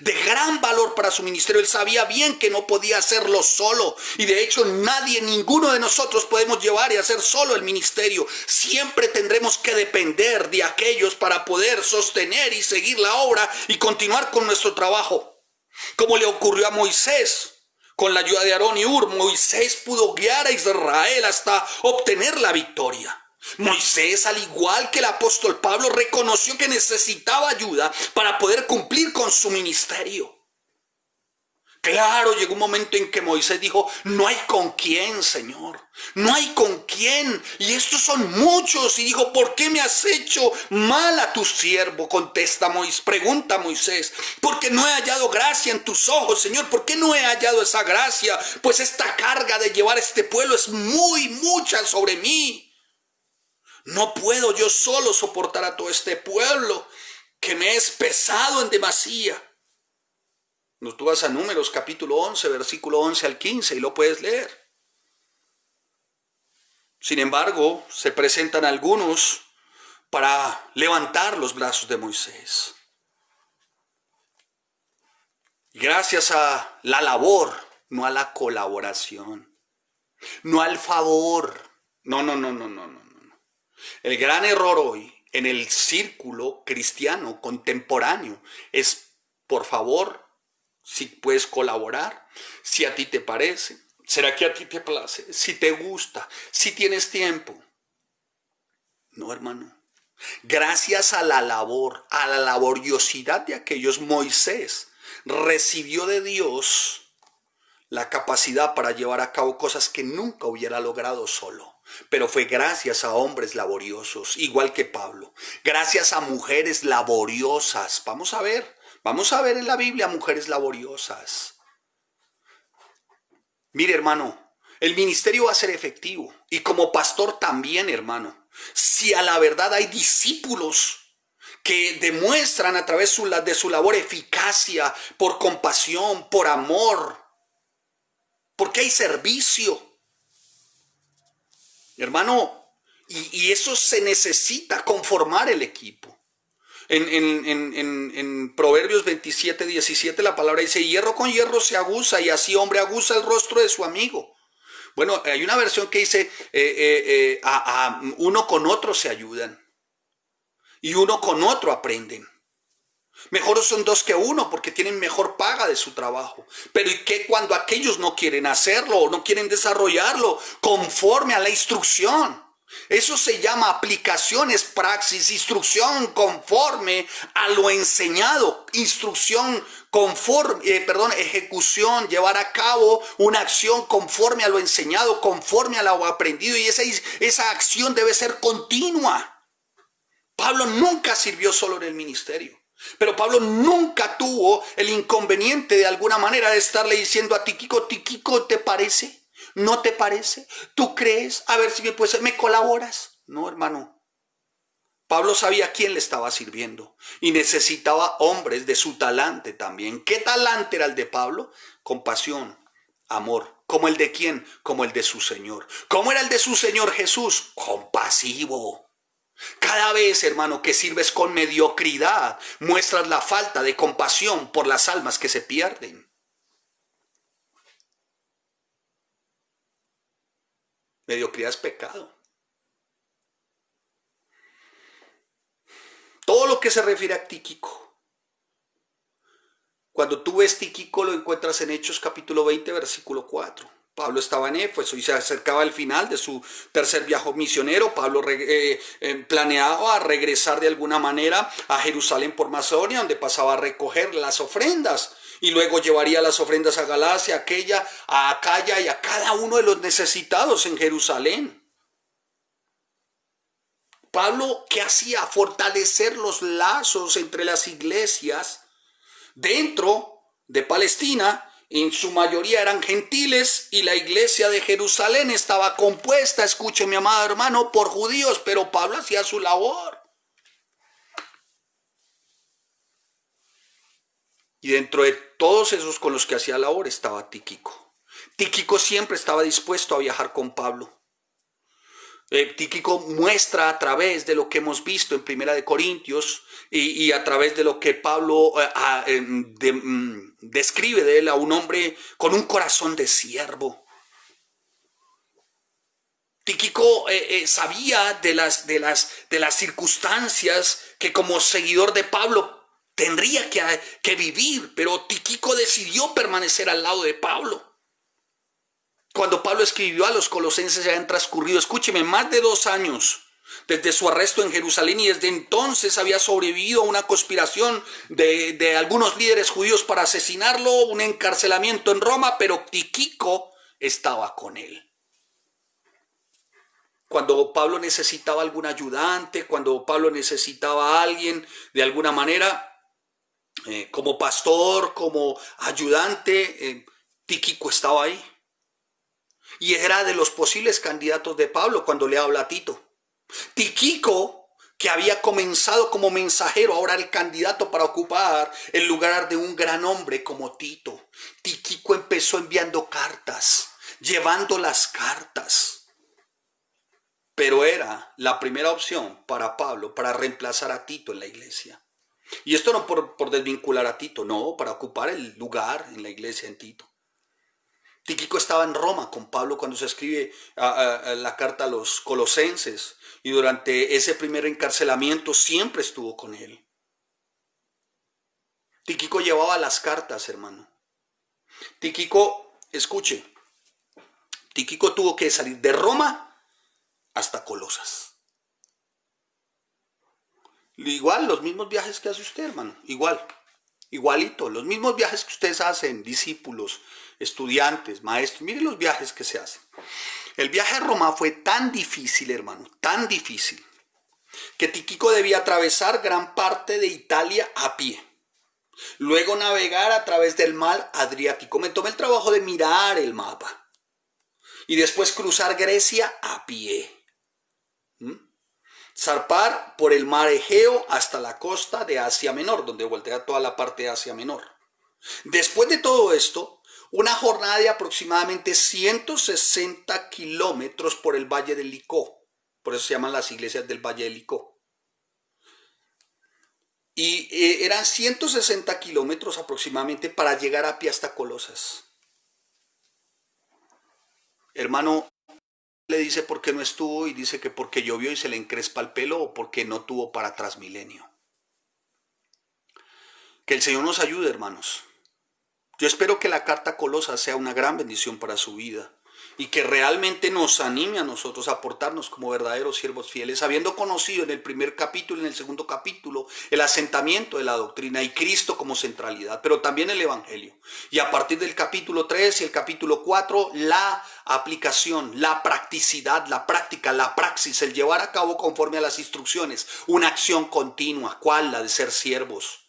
de gran valor para su ministerio. Él sabía bien que no podía hacerlo solo. Y de hecho ninguno de nosotros podemos llevar y hacer solo el ministerio. Siempre tendremos que depender de aquellos para poder sostener y seguir la obra y continuar con nuestro trabajo. Como le ocurrió a Moisés. Con la ayuda de Aarón y Hur, Moisés pudo guiar a Israel hasta obtener la victoria. Moisés, al igual que el apóstol Pablo, reconoció que necesitaba ayuda para poder cumplir con su ministerio. Claro, llegó un momento en que Moisés dijo, no hay con quién, Señor, no hay con quién, y estos son muchos, y dijo, ¿por qué me has hecho mal a tu siervo? Pregunta Moisés, porque no he hallado gracia en tus ojos, Señor, ¿por qué no he hallado esa gracia? Pues esta carga de llevar este pueblo es mucha sobre mí. No puedo yo solo soportar a todo este pueblo que me es pesado en demasía. Tú vas a Números capítulo 11, versículo 11 al 15 y lo puedes leer. Sin embargo, se presentan algunos para levantar los brazos de Moisés. Gracias a la labor, no a la colaboración, no al favor. No. El gran error hoy en el círculo cristiano contemporáneo es, por favor, si puedes colaborar, si a ti te parece, será que a ti te place, si te gusta, si tienes tiempo. No, hermano. Gracias a la labor, a la laboriosidad de aquellos, Moisés recibió de Dios la capacidad para llevar a cabo cosas que nunca hubiera logrado solo. Pero fue gracias a hombres laboriosos, igual que Pablo. Gracias a mujeres laboriosas. Vamos a ver en la Biblia mujeres laboriosas. Mire, hermano, El ministerio va a ser efectivo. Y como pastor también, hermano. Si a la verdad hay discípulos que demuestran a través de su labor eficacia, por compasión, por amor, porque hay servicio. Hermano, y eso se necesita, conformar el equipo. En Proverbios 27:17 la palabra dice, hierro con hierro se aguza y así hombre aguza el rostro de su amigo. Bueno, hay una versión que dice, uno con otro se ayudan y uno con otro aprenden. Mejor son dos que uno porque tienen mejor paga de su trabajo. Pero ¿y qué cuando aquellos no quieren hacerlo o no quieren desarrollarlo conforme a la instrucción? Eso se llama aplicaciones, praxis, instrucción conforme a lo enseñado, instrucción conforme, ejecución, llevar a cabo una acción conforme a lo enseñado, conforme a lo aprendido, y esa acción debe ser continua. Pablo nunca sirvió solo en el ministerio, pero Pablo nunca tuvo el inconveniente de alguna manera de estarle diciendo a Tíquico, Tíquico, ¿te parece? ¿No te parece? ¿Tú crees? A ver si me colaboras. No, hermano. Pablo sabía a quién le estaba sirviendo y necesitaba hombres de su talante también. ¿Qué talante era el de Pablo? Compasión, amor. ¿Como el de quién? Como el de su Señor. ¿Cómo era el de su Señor Jesús? Compasivo. Cada vez, hermano, que sirves con mediocridad, muestras la falta de compasión por las almas que se pierden. Mediocridad es pecado. Todo lo que se refiere a Tíquico. Cuando tú ves Tíquico lo encuentras en Hechos capítulo 20, versículo 4. Pablo estaba en Éfeso y se acercaba al final de su tercer viaje misionero. Pablo planeaba regresar de alguna manera a Jerusalén por Macedonia, donde pasaba a recoger las ofrendas. Y luego llevaría las ofrendas a Galacia, a Acaya y a cada uno de los necesitados en Jerusalén. Pablo, ¿qué hacía? Fortalecer los lazos entre las iglesias dentro de Palestina. En su mayoría eran gentiles y la iglesia de Jerusalén estaba compuesta, escuche mi amado hermano, por judíos, pero Pablo hacía su labor. Y dentro de todos esos con los que hacía labor estaba Tíquico. Tíquico siempre estaba dispuesto a viajar con Pablo. Tíquico muestra a través de lo que hemos visto en Primera de Corintios y a través de lo que Pablo describe de él a un hombre con un corazón de siervo. Tíquico sabía de las circunstancias que como seguidor de Pablo tendría que vivir, pero Tíquico decidió permanecer al lado de Pablo. Cuando Pablo escribió a los colosenses ya han transcurrido, escúcheme, más de 2 años desde su arresto en Jerusalén, y desde entonces había sobrevivido a una conspiración de algunos líderes judíos para asesinarlo, un encarcelamiento en Roma, pero Tíquico estaba con él. Cuando Pablo necesitaba algún ayudante, cuando Pablo necesitaba a alguien de alguna manera, como pastor, como ayudante, Tíquico estaba ahí. Y era de los posibles candidatos de Pablo cuando le habla a Tito. Tíquico, que había comenzado como mensajero, ahora el candidato para ocupar el lugar de un gran hombre como Tito. Tíquico empezó enviando cartas, llevando las cartas. Pero era la primera opción para Pablo para reemplazar a Tito en la iglesia. Y esto no por desvincular a Tito, no, para ocupar el lugar en la iglesia en Tito. Tíquico estaba en Roma con Pablo cuando se escribe la carta a los colosenses, y durante ese primer encarcelamiento siempre estuvo con él. Tíquico llevaba las cartas, hermano. Tíquico, escuche, Tíquico tuvo que salir de Roma hasta Colosas. Igual, los mismos viajes que hace usted, hermano, igualito, los mismos viajes que ustedes hacen, discípulos, estudiantes, maestros, miren los viajes que se hacen. El viaje a Roma fue tan difícil, hermano, tan difícil, que Tíquico debía atravesar gran parte de Italia a pie. Luego navegar a través del mar Adriático. Me tomé el trabajo de mirar el mapa. y después cruzar Grecia a pie. Zarpar por el mar Egeo hasta la costa de Asia Menor, donde voltea toda la parte de Asia Menor. Después de todo esto, una jornada de aproximadamente 160 kilómetros por el Valle del Licó. Por eso se llaman las iglesias del Valle del Licó. Y eran 160 kilómetros aproximadamente para llegar a pie hasta Colosas. Hermano, le dice por qué no estuvo y dice que porque llovió y se le encrespa el pelo o porque no tuvo para Transmilenio. Que el Señor nos ayude, hermanos. Yo espero que la carta a Colosas sea una gran bendición para su vida y que realmente nos anime a nosotros a portarnos como verdaderos siervos fieles, habiendo conocido en el primer capítulo y en el segundo capítulo el asentamiento de la doctrina y Cristo como centralidad, pero también el Evangelio. Y a partir del capítulo 3 y el capítulo 4, la aplicación, la practicidad, la práctica, la praxis, el llevar a cabo conforme a las instrucciones, una acción continua, ¿cuál? La de ser siervos.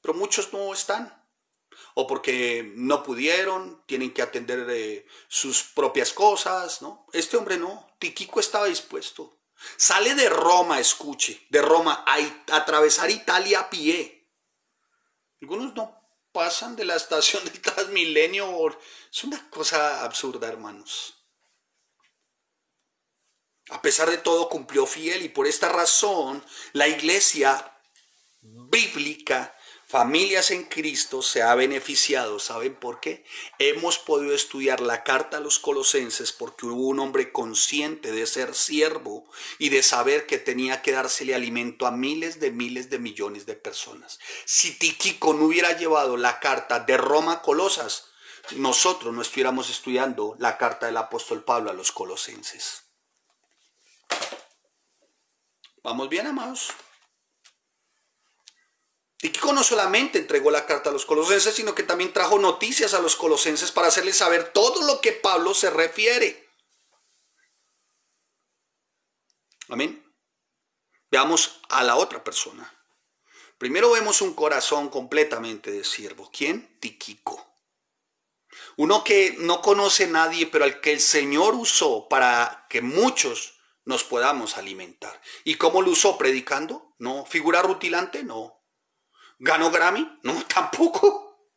Pero muchos no están, o porque no pudieron, tienen que atender sus propias cosas, ¿no? Este hombre no, Tíquico estaba dispuesto. Sale de Roma, escuche, de Roma a atravesar Italia a pie. Algunos no pasan de la estación del Transmilenio, es una cosa absurda, hermanos. A pesar de todo cumplió fiel y por esta razón la iglesia bíblica, familias en Cristo, se ha beneficiado. ¿Saben por qué? Hemos podido estudiar la carta a los Colosenses porque hubo un hombre consciente de ser siervo y de saber que tenía que dársele alimento a miles de millones de personas. Si Tíquico no hubiera llevado la carta de Roma a Colosas, nosotros no estuviéramos estudiando la carta del apóstol Pablo a los Colosenses. ¿Vamos bien, amados? Tíquico no solamente entregó la carta a los colosenses, sino que también trajo noticias a los colosenses para hacerles saber todo lo que Pablo se refiere. Amén. Veamos a la otra persona. Primero vemos un corazón completamente de siervo. ¿Quién? Tíquico. Uno que no conoce a nadie, pero al que el Señor usó para que muchos nos podamos alimentar. ¿Y cómo lo usó? ¿Predicando? No. ¿Figura rutilante? No. ¿Ganó Grammy? No, tampoco.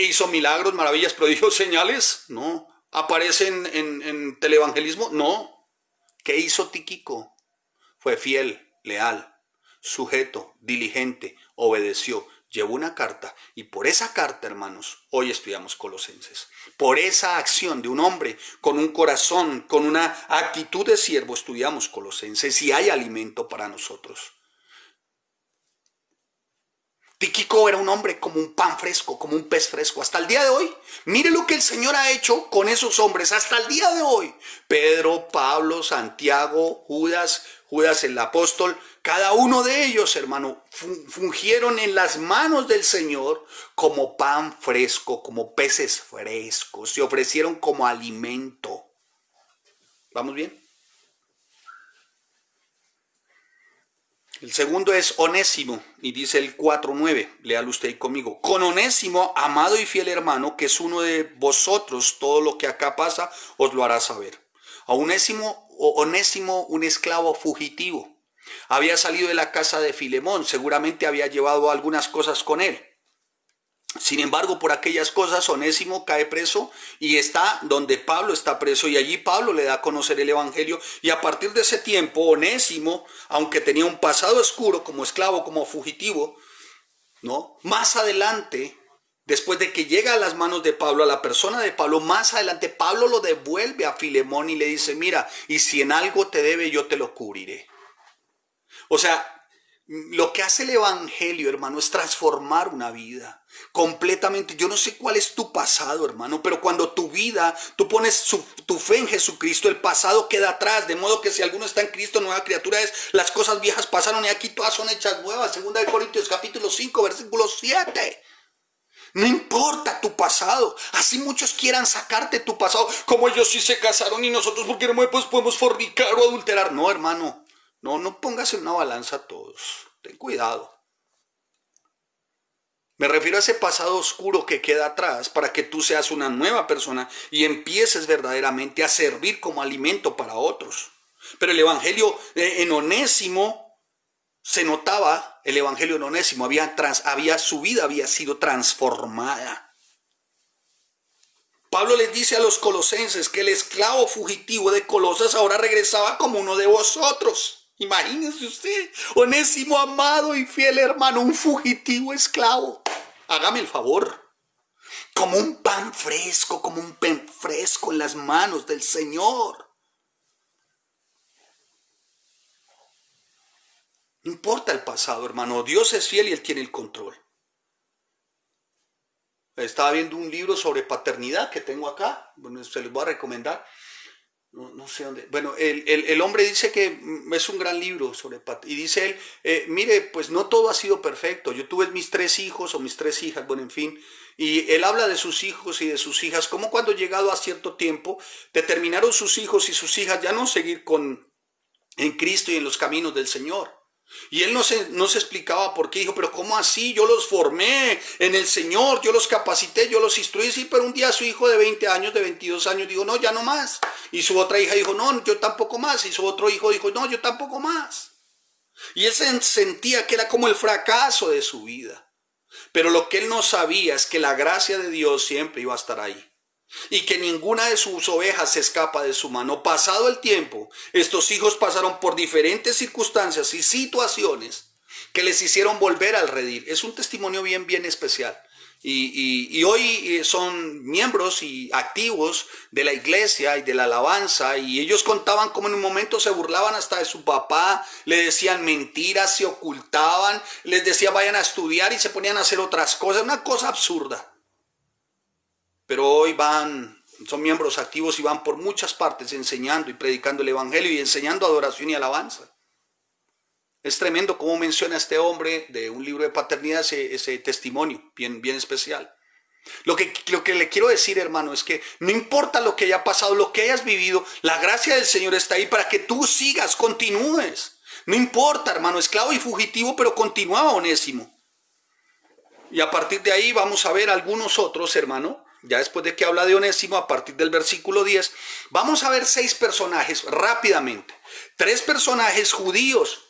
¿Hizo milagros, maravillas, prodigios, señales? No. ¿Aparece en televangelismo? No. ¿Qué hizo Tíquico? Fue fiel, leal, sujeto, diligente, obedeció, llevó una carta y por esa carta, hermanos, hoy estudiamos Colosenses. Por esa acción de un hombre con un corazón, con una actitud de siervo, estudiamos Colosenses y hay alimento para nosotros. Tíquico era un hombre como un pan fresco, como un pez fresco. Hasta el día de hoy, mire lo que el Señor ha hecho con esos hombres. Hasta el día de hoy, Pedro, Pablo, Santiago, Judas el apóstol, cada uno de ellos, hermano, fungieron en las manos del Señor como pan fresco, como peces frescos. Se ofrecieron como alimento. ¿Vamos bien? El segundo es Onésimo, y dice el 4:9, léalo usted conmigo. Con Onésimo, amado y fiel hermano, que es uno de vosotros, todo lo que acá pasa, os lo hará saber. A Onésimo, un esclavo fugitivo, había salido de la casa de Filemón, seguramente había llevado algunas cosas con él. Sin embargo, por aquellas cosas, Onésimo cae preso y está donde Pablo está preso, y allí Pablo le da a conocer el evangelio, y a partir de ese tiempo, Onésimo, aunque tenía un pasado oscuro como esclavo, como fugitivo, ¿no? Más adelante, después de que llega a las manos de Pablo, a la persona de Pablo, más adelante Pablo lo devuelve a Filemón y le dice, mira, y si en algo te debe, yo te lo cubriré. O sea, lo que hace el evangelio, hermano, es transformar una vida completamente. Yo no sé cuál es tu pasado, hermano, pero cuando tu vida, tú pones tu fe en Jesucristo, el pasado queda atrás, de modo que si alguno está en Cristo, nueva criatura es. Las cosas viejas pasaron y aquí todas son hechas nuevas. 2 Corintios capítulo 5, versículo 7. No importa tu pasado, así muchos quieran sacarte tu pasado, como ellos sí se casaron y nosotros porque no podemos fornicar o adulterar. No, hermano. No pongas en una balanza a todos. Ten cuidado. Me refiero a ese pasado oscuro que queda atrás para que tú seas una nueva persona y empieces verdaderamente a servir como alimento para otros. Pero el evangelio en Onésimo se notaba, el evangelio en Onésimo su vida había sido transformada. Pablo les dice a los colosenses que el esclavo fugitivo de Colosas ahora regresaba como uno de vosotros. Imagínense usted, Onésimo amado y fiel hermano, un fugitivo esclavo. Hágame el favor. Como un pan fresco en las manos del Señor. No importa el pasado, hermano. Dios es fiel y Él tiene el control. Estaba viendo un libro sobre paternidad que tengo acá. Bueno, se los voy a recomendar. No sé dónde. Bueno, el hombre dice que es un gran libro sobre paternidad. Y dice él, mire, pues no todo ha sido perfecto. Yo tuve mis 3 hijos o mis 3 hijas, bueno, en fin. Y él habla de sus hijos y de sus hijas, como cuando llegado a cierto tiempo, determinaron sus hijos y sus hijas ya no seguir en Cristo y en los caminos del Señor. Y él no se explicaba por qué, dijo, pero ¿cómo así? Yo los formé en el Señor, yo los capacité, yo los instruí, sí, pero un día su hijo de 20 años, de 22 años, dijo, no, ya no más. Y su otra hija dijo, no, yo tampoco más. Y su otro hijo dijo, no, yo tampoco más. Y él sentía que era como el fracaso de su vida. Pero lo que él no sabía es que la gracia de Dios siempre iba a estar ahí. Y que ninguna de sus ovejas se escapa de su mano. Pasado el tiempo, estos hijos pasaron por diferentes circunstancias y situaciones que les hicieron volver al redil. Es un testimonio bien, bien especial. Y hoy son miembros y activos de la iglesia y de la alabanza, y ellos contaban cómo en un momento se burlaban hasta de su papá, le decían mentiras, se ocultaban, les decía vayan a estudiar y se ponían a hacer otras cosas, una cosa absurda. Pero hoy son miembros activos y van por muchas partes enseñando y predicando el evangelio y enseñando adoración y alabanza. Es tremendo cómo menciona este hombre de un libro de paternidad ese testimonio bien, bien especial. Lo que le quiero decir, hermano, es que no importa lo que haya pasado, lo que hayas vivido, la gracia del Señor está ahí para que tú sigas, continúes. No importa, hermano, esclavo y fugitivo, pero continuaba Onésimo. Y a partir de ahí vamos a ver algunos otros, hermano. Ya después de que habla de Onésimo, a partir del versículo 10, vamos a ver 6 personajes rápidamente. 3 personajes judíos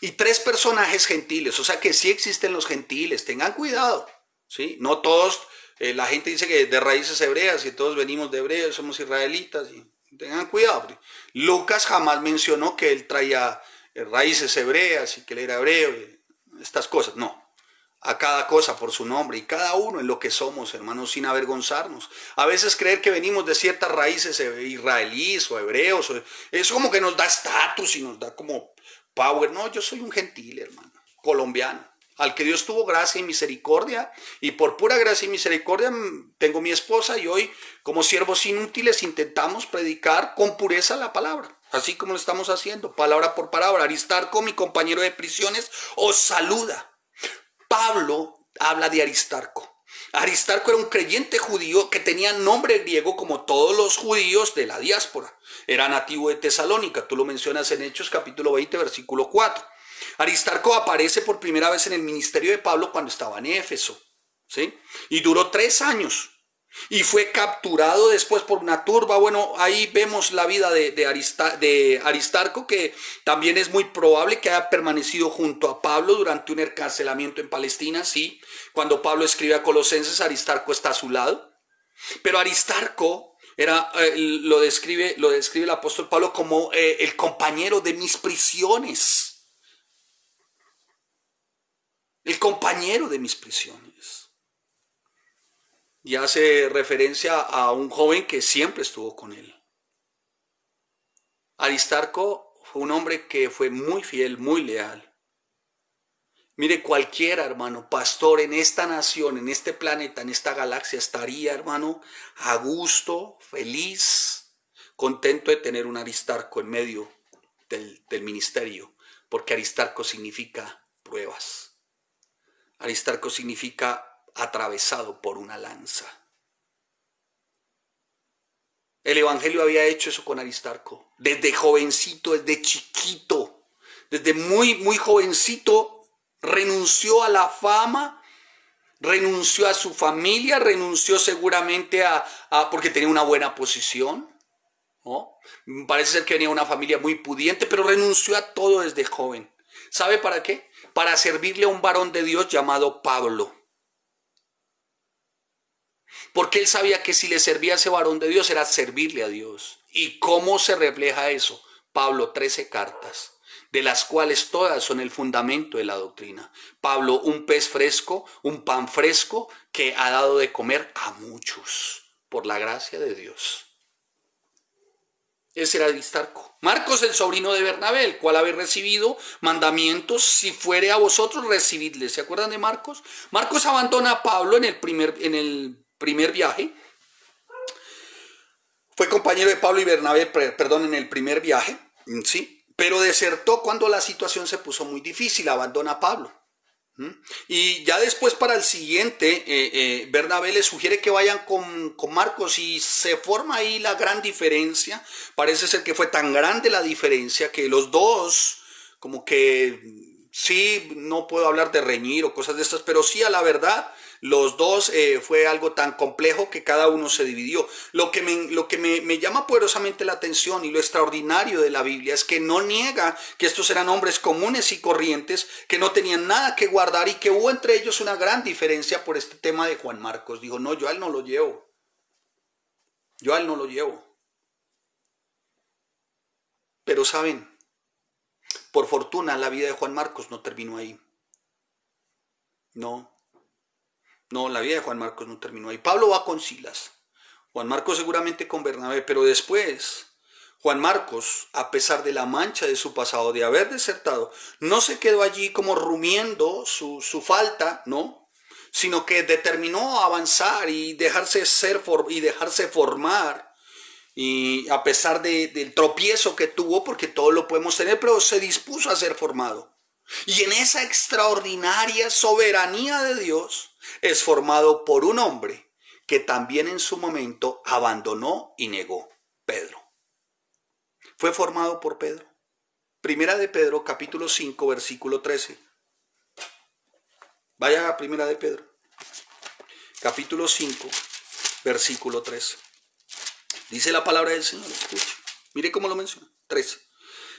y 3 personajes gentiles. O sea que sí existen los gentiles, tengan cuidado, ¿sí? No todos, la gente dice que de raíces hebreas y todos venimos de hebreos, somos israelitas. Y tengan cuidado. Lucas jamás mencionó que él traía raíces hebreas y que él era hebreo, estas cosas, no. A cada cosa por su nombre y cada uno en lo que somos, hermanos, sin avergonzarnos. A veces creer que venimos de ciertas raíces israelíes o hebreos, eso como que nos da estatus y nos da como power. No, yo soy un gentil, hermano, colombiano, al que Dios tuvo gracia y misericordia, y por pura gracia y misericordia tengo mi esposa, y hoy como siervos inútiles intentamos predicar con pureza la palabra. Así como lo estamos haciendo, palabra por palabra. Aristarco, mi compañero de prisiones, os saluda. Pablo habla de Aristarco. Aristarco era un creyente judío que tenía nombre griego como todos los judíos de la diáspora. Era nativo de Tesalónica, tú lo mencionas en Hechos capítulo 20, versículo 4. Aristarco aparece por primera vez en el ministerio de Pablo cuando estaba en Éfeso, ¿sí? Y duró 3 años. Y fue capturado después por una turba. Bueno, ahí vemos la vida de Aristarco, que también es muy probable que haya permanecido junto a Pablo durante un encarcelamiento en Palestina, sí. Cuando Pablo escribe a Colosenses, Aristarco está a su lado. Pero Aristarco lo describe el apóstol Pablo como el compañero de mis prisiones. El compañero de mis prisiones. Y hace referencia a un joven que siempre estuvo con él. Aristarco fue un hombre que fue muy fiel, muy leal. Mire, cualquiera, hermano, pastor en esta nación, en este planeta, en esta galaxia, estaría, hermano, a gusto, feliz, contento de tener un Aristarco en medio del ministerio, porque Aristarco significa pruebas. Aristarco significa atravesado por una lanza. El evangelio había hecho eso con Aristarco. Desde jovencito, desde chiquito, desde muy, muy jovencito, renunció a la fama renunció a su familia, renunció seguramente porque tenía una buena posición, ¿no? Parece ser que venía de una familia muy pudiente, pero renunció a todo desde joven. ¿Sabe para qué? Para servirle a un varón de Dios llamado Pablo. Porque él sabía que si le servía a ese varón de Dios era servirle a Dios. ¿Y cómo se refleja eso? Pablo, 13 cartas, de las cuales todas son el fundamento de la doctrina. Pablo, un pez fresco, un pan fresco que ha dado de comer a muchos, por la gracia de Dios. Ese era Aristarco. Marcos, el sobrino de Bernabé, el cual habéis recibido mandamientos, si fuere a vosotros, recibidle. ¿Se acuerdan de Marcos? Marcos abandona a Pablo en el primer viaje. Fue compañero de Pablo y Bernabé, en el primer viaje, ¿sí? Pero desertó cuando la situación se puso muy difícil, abandona a Pablo. Y ya después para el siguiente, Bernabé le sugiere que vayan con Marcos y se forma ahí la gran diferencia. Parece ser que fue tan grande la diferencia que los dos, como que, sí, no puedo hablar de reñir o cosas de estas, pero sí a la verdad, los dos fue algo tan complejo que cada uno se dividió. Lo que me llama poderosamente la atención y lo extraordinario de la Biblia es que no niega que estos eran hombres comunes y corrientes, que no tenían nada que guardar y que hubo entre ellos una gran diferencia por este tema de Juan Marcos. Dijo, no, yo a él no lo llevo. Yo a él no lo llevo. Pero saben, por fortuna la vida de Juan Marcos no terminó ahí. No. No, la vida de Juan Marcos no terminó ahí. Pablo va con Silas. Juan Marcos seguramente con Bernabé, pero después Juan Marcos, a pesar de la mancha de su pasado, de haber desertado, no se quedó allí como rumiendo su falta, ¿no? Sino que determinó avanzar y dejarse formar. Y a pesar del tropiezo que tuvo, porque todo lo podemos tener, pero se dispuso a ser formado. Y en esa extraordinaria soberanía de Dios es formado por un hombre que también en su momento abandonó y negó, Pedro. Fue formado por Pedro. Primera de Pedro, capítulo 5, versículo 13. Vaya a Primera de Pedro, capítulo 5, versículo 13. Dice la palabra del Señor, escuche. Mire cómo lo menciona, 13.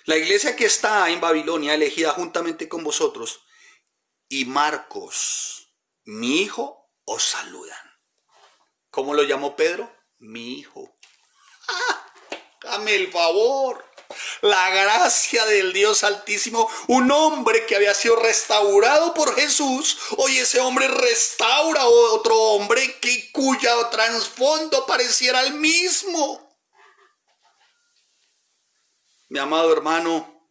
La iglesia que está en Babilonia, elegida juntamente con vosotros, y Marcos, mi hijo, os saludan. ¿Cómo lo llamó Pedro? Mi hijo. Dame el favor. La gracia del Dios Altísimo, un hombre que había sido restaurado por Jesús, hoy ese hombre restaura a otro hombre cuyo trasfondo pareciera el mismo. Mi amado hermano,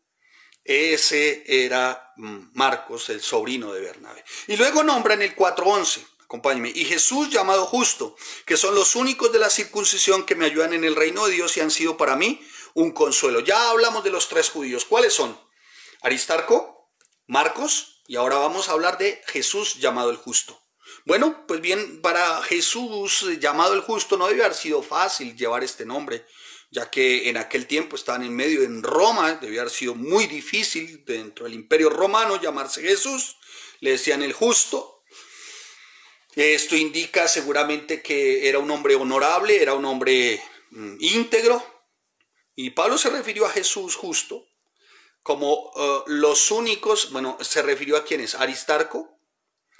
ese era Marcos, el sobrino de Bernabé. Y luego nombra en el 4:11, acompáñenme, y Jesús llamado justo, que son los únicos de la circuncisión que me ayudan en el reino de Dios y han sido para mí un consuelo. Ya hablamos de los tres judíos. ¿Cuáles son? Aristarco, Marcos, y ahora vamos a hablar de Jesús llamado el justo. Bueno, pues bien, para Jesús llamado el justo no debe haber sido fácil llevar este nombre, ya que en aquel tiempo estaban en medio en Roma, debía haber sido muy difícil dentro del imperio romano llamarse Jesús, le decían el justo. Esto indica seguramente que era un hombre honorable, era un hombre íntegro, y Pablo se refirió a Jesús justo como los únicos, bueno, se refirió a quiénes, Aristarco,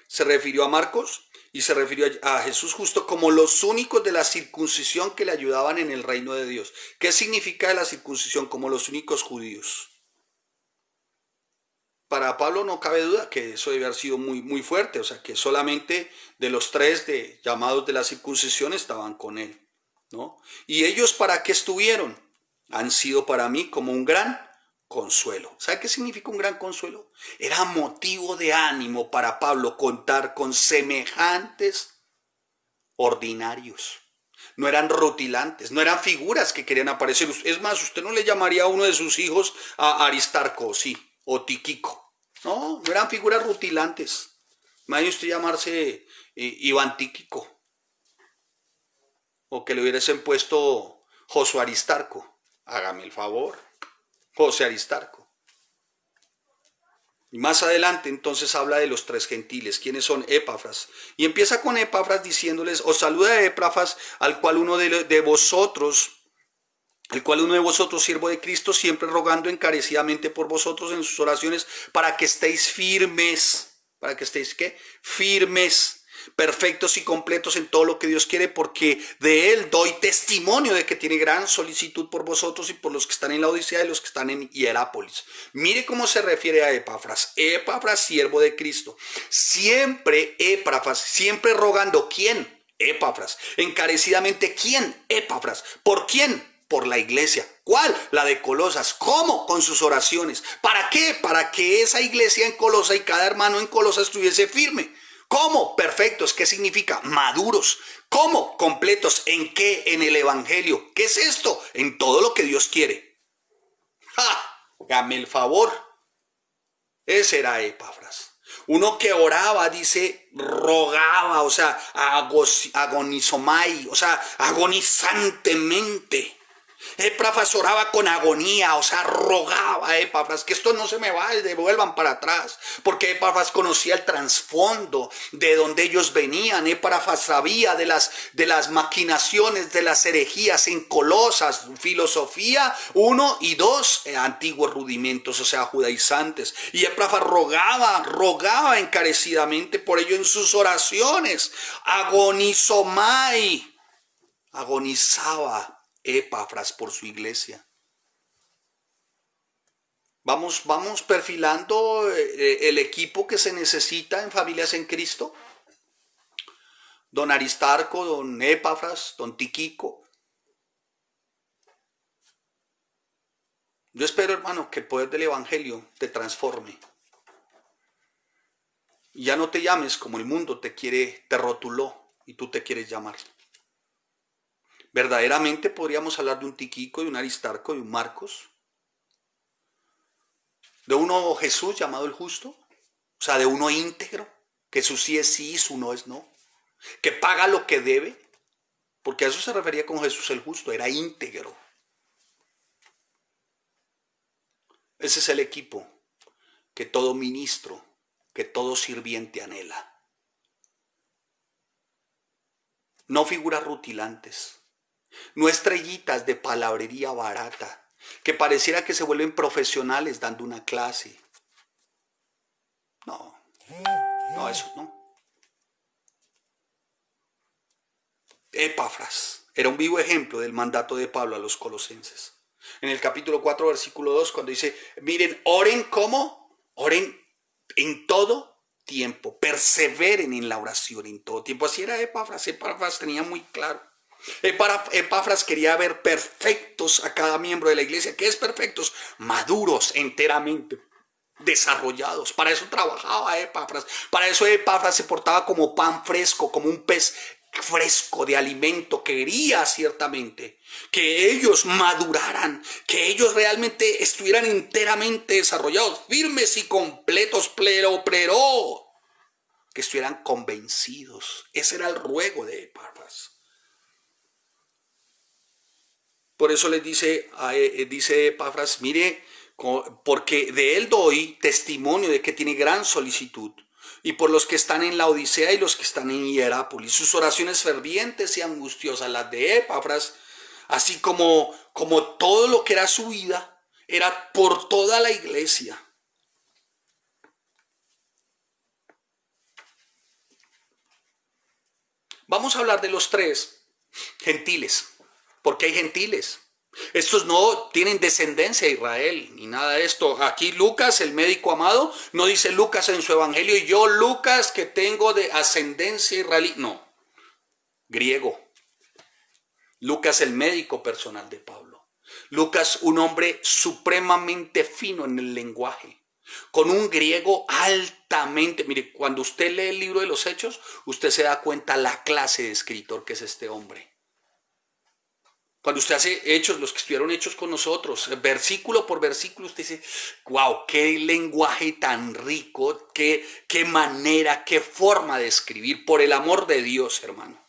se refirió a Marcos y se refirió a Jesús justo como los únicos de la circuncisión que le ayudaban en el reino de Dios. ¿Qué significa la circuncisión? Como los únicos judíos. Para Pablo no cabe duda que eso debe haber sido muy, muy fuerte, o sea que solamente de los tres llamados de la circuncisión estaban con él, ¿no? ¿Y ellos para qué estuvieron? Han sido para mí como un gran consuelo. ¿Sabe qué significa un gran consuelo? Era motivo de ánimo para Pablo contar con semejantes ordinarios. No eran rutilantes, no eran figuras que querían aparecer. Es más, usted no le llamaría a uno de sus hijos a Aristarco, sí, o Tíquico. No, no eran figuras rutilantes. Imagine usted llamarse Iván Tíquico. O que le hubiesen puesto Josué Aristarco. Hágame el favor. José Aristarco. Y más adelante entonces habla de los 3 gentiles, quienes son Epafras. Y empieza con Epafras diciéndoles, os saluda Epafras, al cual uno de vosotros, siervo de Cristo, siempre rogando encarecidamente por vosotros en sus oraciones, para que estéis firmes. ¿Para que estéis qué? Firmes, perfectos y completos en todo lo que Dios quiere, porque de él doy testimonio de que tiene gran solicitud por vosotros y por los que están en la Odisea y los que están en Hierápolis. Mire cómo se refiere a Epafras. Epafras, siervo de Cristo. Siempre Epafras, siempre rogando. ¿Quién? Epafras. Encarecidamente, ¿quién? Epafras. ¿Por quién? Por la iglesia. ¿Cuál? La de Colosas. ¿Cómo? Con sus oraciones. ¿Para qué? Para que esa iglesia en Colosa y cada hermano en Colosa estuviese firme. ¿Cómo? Perfectos. ¿Qué significa? Maduros. ¿Cómo? Completos. ¿En qué? En el evangelio. ¿Qué es esto? En todo lo que Dios quiere. ¡Ja! Dame el favor. Ese era Epafras. Uno que oraba, dice, rogaba, o sea, agonizomai, o sea, agonizantemente. Epafras oraba con agonía, o sea, rogaba a Epafras que esto no se me vaya, devuelvan para atrás, porque Epafras conocía el trasfondo de donde ellos venían. Epafras sabía de las maquinaciones, de las herejías en Colosas, filosofía 1 y 2, antiguos rudimentos, o sea, judaizantes. Y Epafras rogaba encarecidamente por ello en sus oraciones. Agonizomai, agonizaba Epafras por su iglesia. Vamos perfilando el equipo que se necesita en Familias en Cristo. Don Aristarco, don Epafras, don Tiquico. Yo espero, hermano, que el poder del evangelio te transforme. Y ya no te llames como el mundo te rotuló y tú te quieres llamar. Verdaderamente podríamos hablar de un Tiquico, de un Aristarco, de un Marcos, de uno Jesús llamado el justo, o sea, de uno íntegro, que su sí es sí y su no es no, que paga lo que debe, porque a eso se refería con Jesús el justo, era íntegro. Ese es el equipo que todo ministro, que todo sirviente anhela. No figuras rutilantes, no estrellitas de palabrería barata, que pareciera que se vuelven profesionales dando una clase. No, eso no. Epafras era un vivo ejemplo del mandato de Pablo a los colosenses. En el capítulo 4, versículo 2, cuando dice, miren, oren ¿cómo? Oren en todo tiempo, perseveren en la oración en todo tiempo. Así era Epafras. Epafras tenía muy claro. Epafras quería ver perfectos a cada miembro de la iglesia. ¿Qué es perfectos? Maduros enteramente, desarrollados. Para eso trabajaba Epafras. Para eso Epafras se portaba como pan fresco, como un pez fresco de alimento. Quería ciertamente que ellos maduraran, que ellos realmente estuvieran enteramente desarrollados, firmes y completos, pero que estuvieran convencidos. Ese era el ruego de Epafras. Por eso les dice Epafras, mire, porque de él doy testimonio de que tiene gran solicitud, y por los que están en la Odisea y los que están en Hierápolis. Sus oraciones fervientes y angustiosas, las de Epafras, así como todo lo que era su vida, era por toda la iglesia. Vamos a hablar de los 3 gentiles, porque hay gentiles. Estos no tienen descendencia de Israel ni nada de esto. Aquí Lucas, el médico amado, no dice Lucas en su evangelio, y yo Lucas que tengo de ascendencia israelí. No, griego. Lucas el médico personal de Pablo. Lucas un hombre supremamente fino en el lenguaje, con un griego altamente. Mire, cuando usted lee el libro de los Hechos, usted se da cuenta la clase de escritor que es este hombre. Cuando usted hace hechos, los que estuvieron hechos con nosotros, versículo por versículo, usted dice, wow, qué lenguaje tan rico, qué manera, qué forma de escribir, por el amor de Dios, hermano.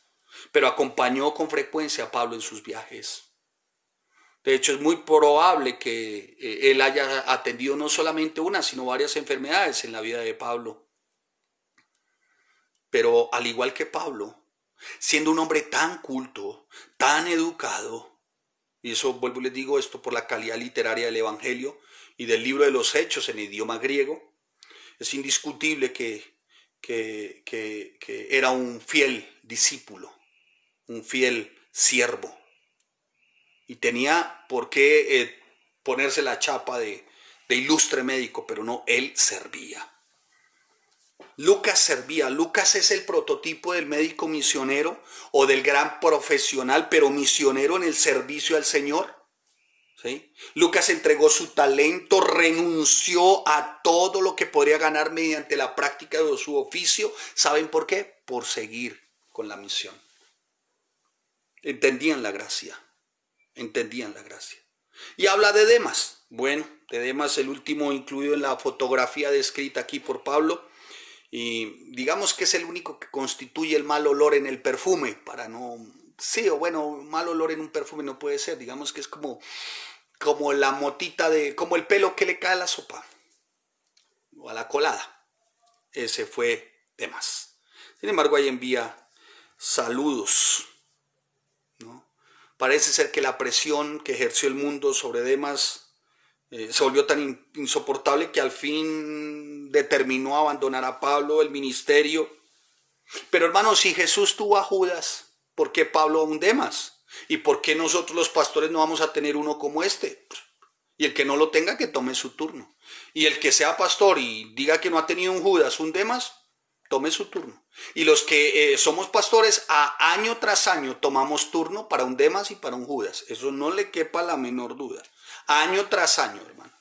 Pero acompañó con frecuencia a Pablo en sus viajes. De hecho, es muy probable que él haya atendido no solamente una, sino varias enfermedades en la vida de Pablo. Pero al igual que Pablo, siendo un hombre tan culto, tan educado, y eso vuelvo y les digo esto por la calidad literaria del Evangelio y del libro de los Hechos en idioma griego, es indiscutible que era un fiel discípulo, un fiel siervo. Y tenía por qué ponerse la chapa de ilustre médico, pero no, él servía. Lucas servía. Lucas es el prototipo del médico misionero o del gran profesional, pero misionero en el servicio al Señor. ¿Sí? Lucas entregó su talento, renunció a todo lo que podría ganar mediante la práctica de su oficio. ¿Saben por qué? Por seguir con la misión. Entendían la gracia. Entendían la gracia. Y habla de Demas. Bueno, de Demas, el último incluido en la fotografía descrita aquí por Pablo. Y digamos que es el único que constituye el mal olor en el perfume, para no... Sí, o bueno, mal olor en un perfume no puede ser. Digamos que es como la motita como el pelo que le cae a la sopa o a la colada. Ese fue Demas. Sin embargo, ahí envía saludos, ¿no? Parece ser que la presión que ejerció el mundo sobre Demas se volvió tan insoportable que al fin determinó abandonar a Pablo, el ministerio. Pero hermanos, si Jesús tuvo a Judas, ¿por qué Pablo a un Demas? ¿Y por qué nosotros los pastores no vamos a tener uno como este? Y el que no lo tenga, que tome su turno. Y el que sea pastor y diga que no ha tenido un Judas, un Demas, tome su turno. Y los que somos pastores, año tras año tomamos turno para un Demas y para un Judas. Eso no le quepa la menor duda. Año tras año, hermano.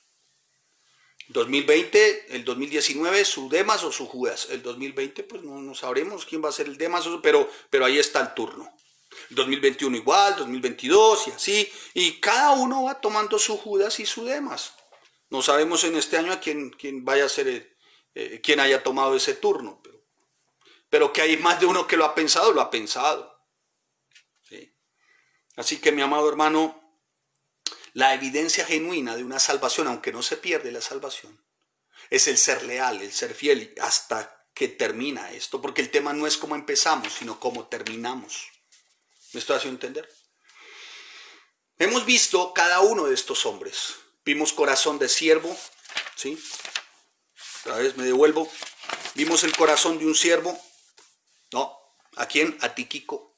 2020, el 2019, su Demas o su Judas. El 2020, pues no sabremos quién va a ser el Demas, pero ahí está el turno. El 2021 igual, 2022 y así. Y cada uno va tomando su Judas y su Demas. No sabemos en este año a quién vaya a ser, quién haya tomado ese turno. Pero que hay más de uno que lo ha pensado, lo ha pensado. ¿Sí? Así que, mi amado hermano, la evidencia genuina de una salvación, aunque no se pierde la salvación, es el ser leal, el ser fiel hasta que termina esto. Porque el tema no es cómo empezamos, sino cómo terminamos. ¿Me estoy haciendo entender? Hemos visto cada uno de estos hombres. Vimos corazón de siervo, ¿sí? Otra vez me devuelvo. Vimos el corazón de un siervo. No, ¿a quién? A Tíquico.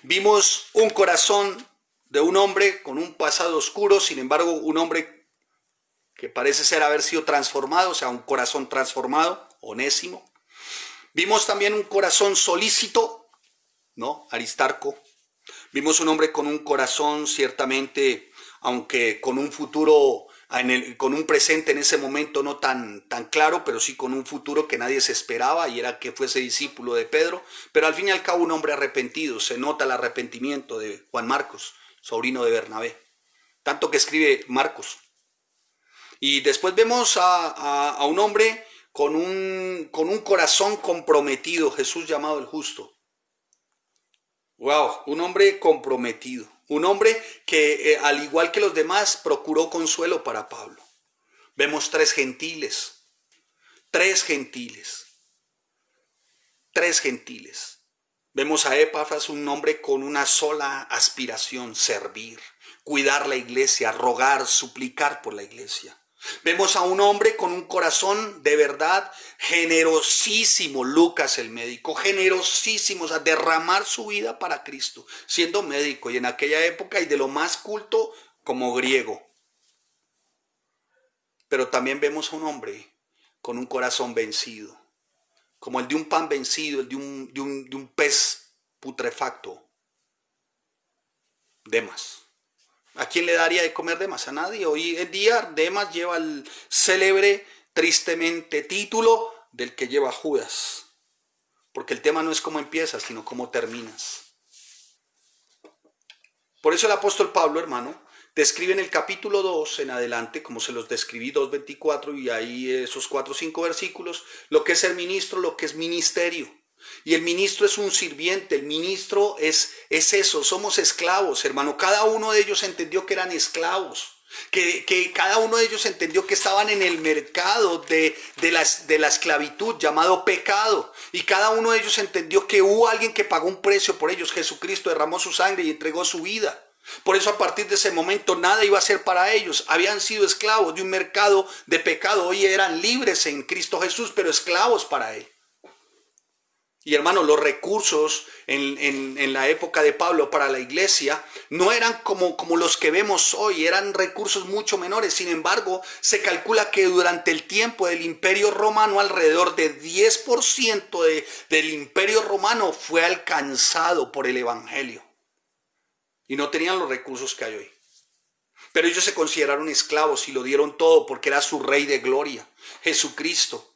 Vimos un corazón de un hombre con un pasado oscuro, sin embargo, un hombre que parece ser haber sido transformado, o sea, un corazón transformado, Onésimo. Vimos también un corazón solícito, ¿no? Aristarco. Vimos un hombre con un corazón ciertamente, aunque con un futuro, con un presente en ese momento no tan claro, pero sí con un futuro que nadie se esperaba, y era que fuese discípulo de Pedro, pero al fin y al cabo un hombre arrepentido. Se nota el arrepentimiento de Juan Marcos, sobrino de Bernabé, tanto que escribe Marcos. Y después vemos a un hombre con un corazón comprometido, Jesús llamado el justo. Wow, un hombre comprometido, un hombre que al igual que los demás procuró consuelo para Pablo. Vemos tres gentiles. Vemos a Epafras, un hombre con una sola aspiración: servir, cuidar la iglesia, rogar, suplicar por la iglesia. Vemos a un hombre con un corazón de verdad generosísimo, Lucas el médico, generosísimo, o sea, derramar su vida para Cristo, siendo médico y en aquella época y de lo más culto como griego. Pero también vemos a un hombre con un corazón vencido, como el de un pan vencido, el de un pez putrefacto. Demas. ¿A quién le daría de comer Demas? A nadie. Hoy en día Demas lleva el célebre, tristemente, título del que lleva Judas. Porque el tema no es cómo empiezas, sino cómo terminas. Por eso el apóstol Pablo, hermano, describe en el capítulo 2 en adelante, como se los describí, 2:24, y ahí esos 4 o 5 versículos, lo que es ser ministro, lo que es ministerio. Y el ministro es un sirviente, el ministro es eso, somos esclavos, hermano. Cada uno de ellos entendió que eran esclavos, que cada uno de ellos entendió que estaban en el mercado de la esclavitud llamado pecado. Y cada uno de ellos entendió que hubo alguien que pagó un precio por ellos. Jesucristo derramó su sangre y entregó su vida. Por eso a partir de ese momento nada iba a ser para ellos. Habían sido esclavos de un mercado de pecado. Hoy eran libres en Cristo Jesús, pero esclavos para Él. Y hermano, los recursos en la época de Pablo para la iglesia no eran como los que vemos hoy, eran recursos mucho menores. Sin embargo, se calcula que durante el tiempo del Imperio Romano alrededor de 10% del Imperio Romano fue alcanzado por el Evangelio. Y no tenían los recursos que hay hoy. Pero ellos se consideraron esclavos y lo dieron todo porque era su Rey de gloria, Jesucristo.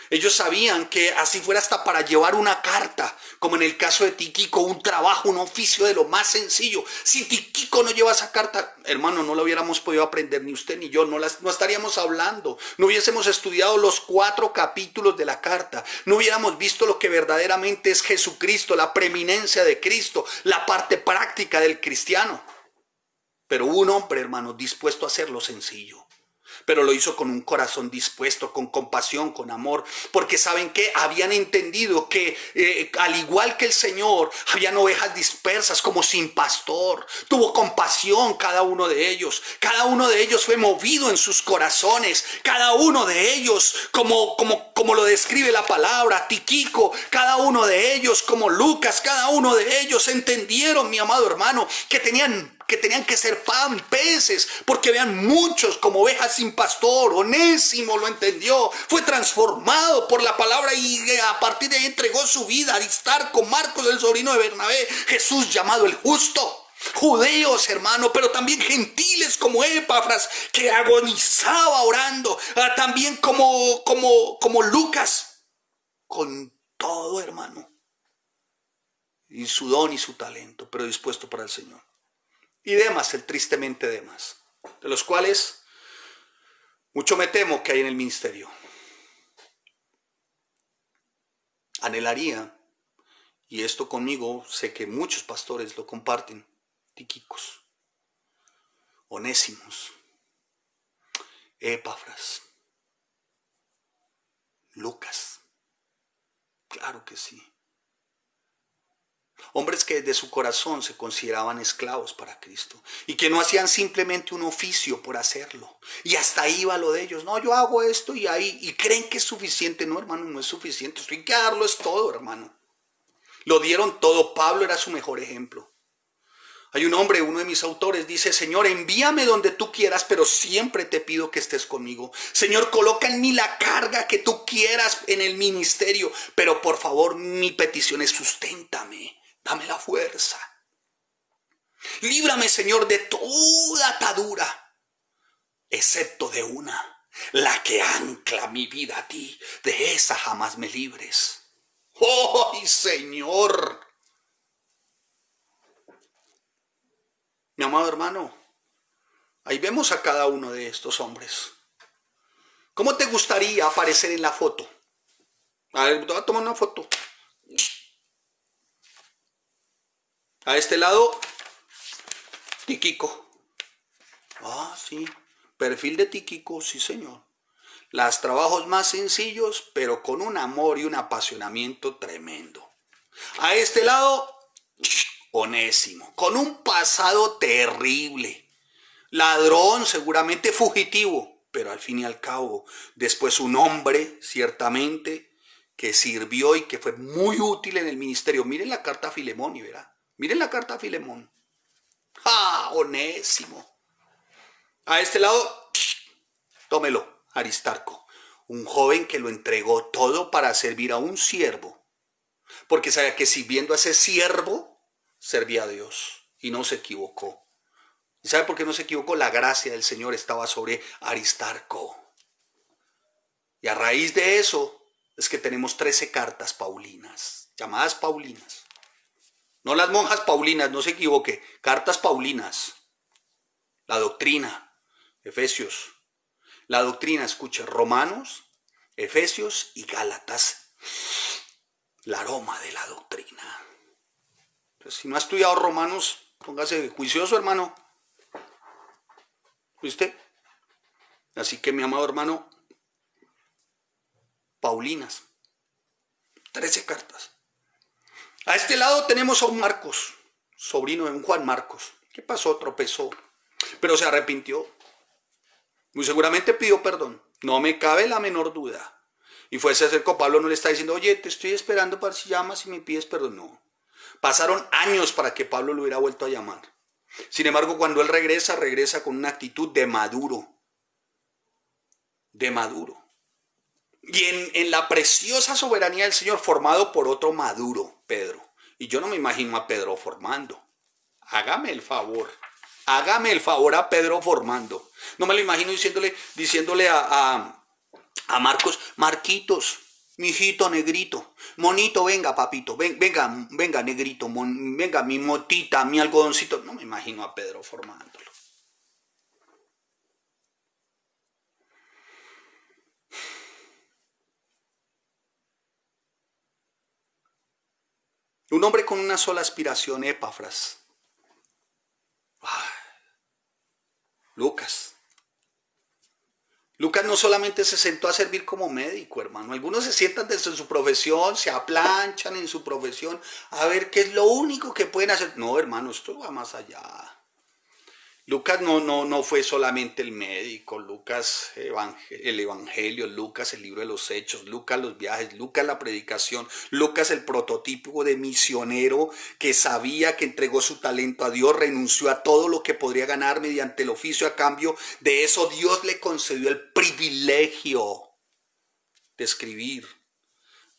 Ellos sabían que así fuera hasta para llevar una carta, como en el caso de Tíquico, un trabajo, un oficio de lo más sencillo. Si Tíquico no lleva esa carta, hermano, no lo hubiéramos podido aprender ni usted ni yo, no estaríamos hablando, no hubiésemos estudiado los 4 capítulos de la carta, no hubiéramos visto lo que verdaderamente es Jesucristo, la preeminencia de Cristo, la parte práctica del cristiano. Pero hubo un hombre, hermano, dispuesto a hacerlo sencillo. Pero lo hizo con un corazón dispuesto, con compasión, con amor, porque ¿saben qué? Habían entendido que al igual que el Señor, habían ovejas dispersas como sin pastor. Tuvo compasión cada uno de ellos fue movido en sus corazones, cada uno de ellos, como lo describe la palabra, Tíquico, cada uno de ellos, como Lucas, cada uno de ellos entendieron, mi amado hermano, que tenían que ser peces, porque vean muchos como ovejas sin pastor. Onésimo lo entendió, fue transformado por la palabra y a partir de ahí entregó su vida. Aristarco, Marcos, el sobrino de Bernabé, Jesús llamado el justo. Judeos, hermano, pero también gentiles como Epafras, que agonizaba orando, también como Lucas, con todo, hermano, y su don y su talento, pero dispuesto para el Señor. Y Demas, el tristemente Demas, de los cuales mucho me temo que hay en el ministerio. Anhelaría, y esto conmigo sé que muchos pastores lo comparten, Tíquicos, Onésimos, Epafras, Lucas, claro que sí. Hombres que desde su corazón se consideraban esclavos para Cristo y que no hacían simplemente un oficio por hacerlo. Y hasta ahí va lo de ellos. No, yo hago esto y ahí, y creen que es suficiente. No, hermano, no es suficiente. Esto hay que darlo, es todo, hermano. Lo dieron todo. Pablo era su mejor ejemplo. Hay un hombre, uno de mis autores, dice: Señor, envíame donde tú quieras, pero siempre te pido que estés conmigo. Señor, coloca en mí la carga que tú quieras en el ministerio, pero por favor, mi petición es: susténtame. Dame la fuerza. Líbrame, Señor, de toda atadura, excepto de una, la que ancla mi vida a ti. De esa jamás me libres. ¡Oh, Señor! Mi amado hermano, ahí vemos a cada uno de estos hombres. ¿Cómo te gustaría aparecer en la foto? A ver, te voy a tomar una foto. A este lado, Tíquico. Ah, sí. Perfil de Tíquico, sí, señor. Los trabajos más sencillos, pero con un amor y un apasionamiento tremendo. A este lado, Onésimo, con un pasado terrible. Ladrón, seguramente fugitivo, pero al fin y al cabo, después un hombre, ciertamente, que sirvió y que fue muy útil en el ministerio. Miren la carta a Filemón y verá. Miren la carta a Filemón. ¡Ah, Onésimo! A este lado, tómelo, Aristarco. Un joven que lo entregó todo para servir a un siervo. Porque sabía que sirviendo a ese siervo, servía a Dios. Y no se equivocó. ¿Y sabe por qué no se equivocó? La gracia del Señor estaba sobre Aristarco. Y a raíz de eso, es que tenemos 13 cartas paulinas, llamadas paulinas. No las monjas paulinas, no se equivoque, cartas paulinas. La doctrina, Efesios. La doctrina, escuche, Romanos, Efesios y Gálatas. el aroma de la doctrina. Pues si no ha estudiado Romanos, póngase juicioso, hermano. ¿Viste? Así que mi amado hermano, Paulinas, 13 cartas. A este lado tenemos a un Marcos, sobrino de un Juan Marcos. ¿Qué pasó? Tropezó, pero se arrepintió. Muy seguramente pidió perdón. No me cabe la menor duda. Y se acercó. Pablo no le está diciendo, oye, te estoy esperando para si llamas y me pides perdón. No. Pasaron años para que Pablo lo hubiera vuelto a llamar. Sin embargo, cuando él regresa con una actitud de maduro. De maduro. Y en la preciosa soberanía del Señor, formado por otro maduro, Pedro. Y yo no me imagino a Pedro formando. Hágame el favor a Pedro formando. No me lo imagino diciéndole a Marcos, Marquitos, mijito negrito, monito, venga papito, venga negrito, venga mi motita, mi algodoncito. No me imagino a Pedro formándolo. Un hombre con una sola aspiración, Epafras. Lucas no solamente se sentó a servir como médico, hermano. Algunos se sientan desde su profesión, se aplanchan en su profesión a ver qué es lo único que pueden hacer. No, hermano, esto va más allá. Lucas no fue solamente el médico, Lucas el evangelio, Lucas el libro de los hechos, Lucas los viajes, Lucas la predicación, Lucas el prototipo de misionero que sabía que entregó su talento a Dios, renunció a todo lo que podría ganar mediante el oficio, a cambio de eso Dios le concedió el privilegio de escribir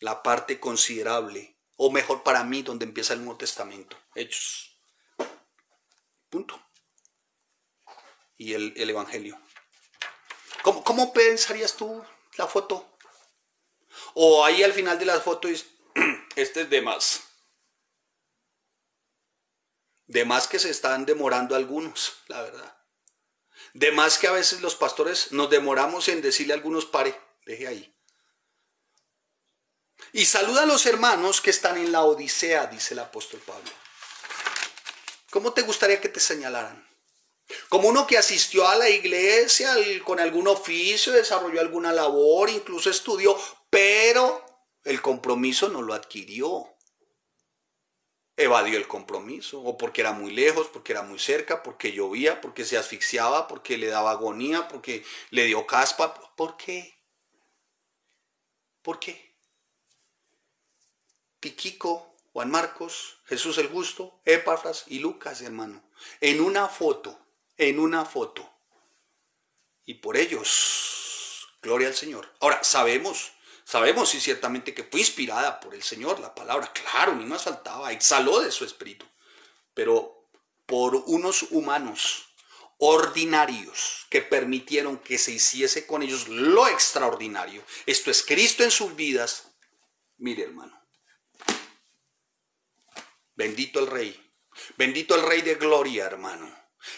la parte considerable, o mejor para mí, donde empieza el Nuevo Testamento, Hechos. Punto. Y el evangelio. ¿Cómo pensarías tú la foto? O ahí al final de la foto es, este es de más. De más que se están demorando algunos, la verdad. De más que a veces los pastores nos demoramos en decirle a algunos, pare, deje ahí. Y saluda a los hermanos que están en la Odisea, dice el apóstol Pablo. ¿Cómo te gustaría que te señalaran? Como uno que asistió a la iglesia con algún oficio, desarrolló alguna labor, incluso estudió, pero el compromiso no lo adquirió. Evadió el compromiso, o porque era muy lejos, porque era muy cerca, porque llovía, porque se asfixiaba, porque le daba agonía, porque le dio caspa. ¿Por qué? ¿Por qué? Tiquico, Juan Marcos, Jesús el Justo, Epafras y Lucas, hermano, en una foto. Y por ellos, gloria al Señor. Ahora, sabemos sí ciertamente que fue inspirada por el Señor la palabra. Claro, ni más faltaba, exhaló de su espíritu. Pero por unos humanos ordinarios que permitieron que se hiciese con ellos lo extraordinario. Esto es Cristo en sus vidas. Mire, hermano. Bendito el Rey de gloria, hermano.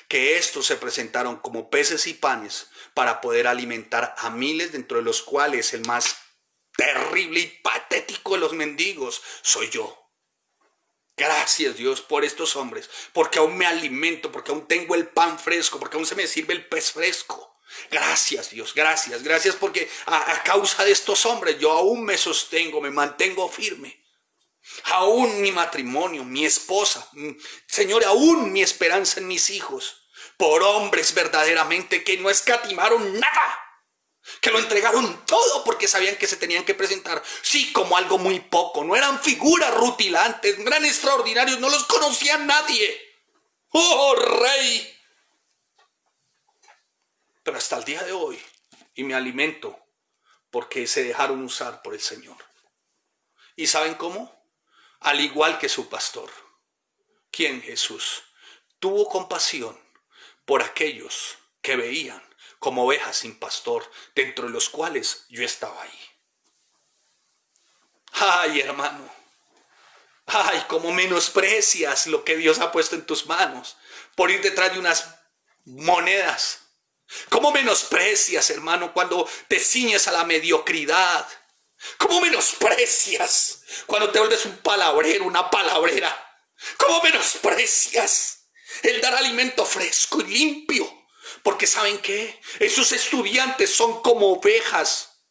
Que estos se presentaron como peces y panes para poder alimentar a miles, dentro de los cuales el más terrible y patético de los mendigos soy yo. Gracias, Dios, por estos hombres, porque aún me alimento, porque aún tengo el pan fresco, porque aún se me sirve el pez fresco. Gracias, Dios, gracias porque a causa de estos hombres yo aún me sostengo, me mantengo firme. Aún mi matrimonio, mi esposa, Señor, aún mi esperanza en mis hijos, por hombres verdaderamente que no escatimaron nada, que lo entregaron todo porque sabían que se tenían que presentar, sí, como algo muy poco, no eran figuras rutilantes, no eran extraordinarios, no los conocía nadie. ¡Oh, Rey! Pero hasta el día de hoy, y me alimento porque se dejaron usar por el Señor. ¿Y saben cómo? Al igual que su pastor, quien Jesús tuvo compasión por aquellos que veían como ovejas sin pastor, dentro de los cuales yo estaba ahí. Ay, hermano, ay, cómo menosprecias lo que Dios ha puesto en tus manos por ir detrás de unas monedas. Cómo menosprecias, hermano, cuando te ciñes a la mediocridad. ¿Cómo menosprecias cuando te vuelves un palabrero, una palabrera? ¿Cómo menosprecias el dar alimento fresco y limpio? Porque ¿saben qué? Esos estudiantes son como ovejas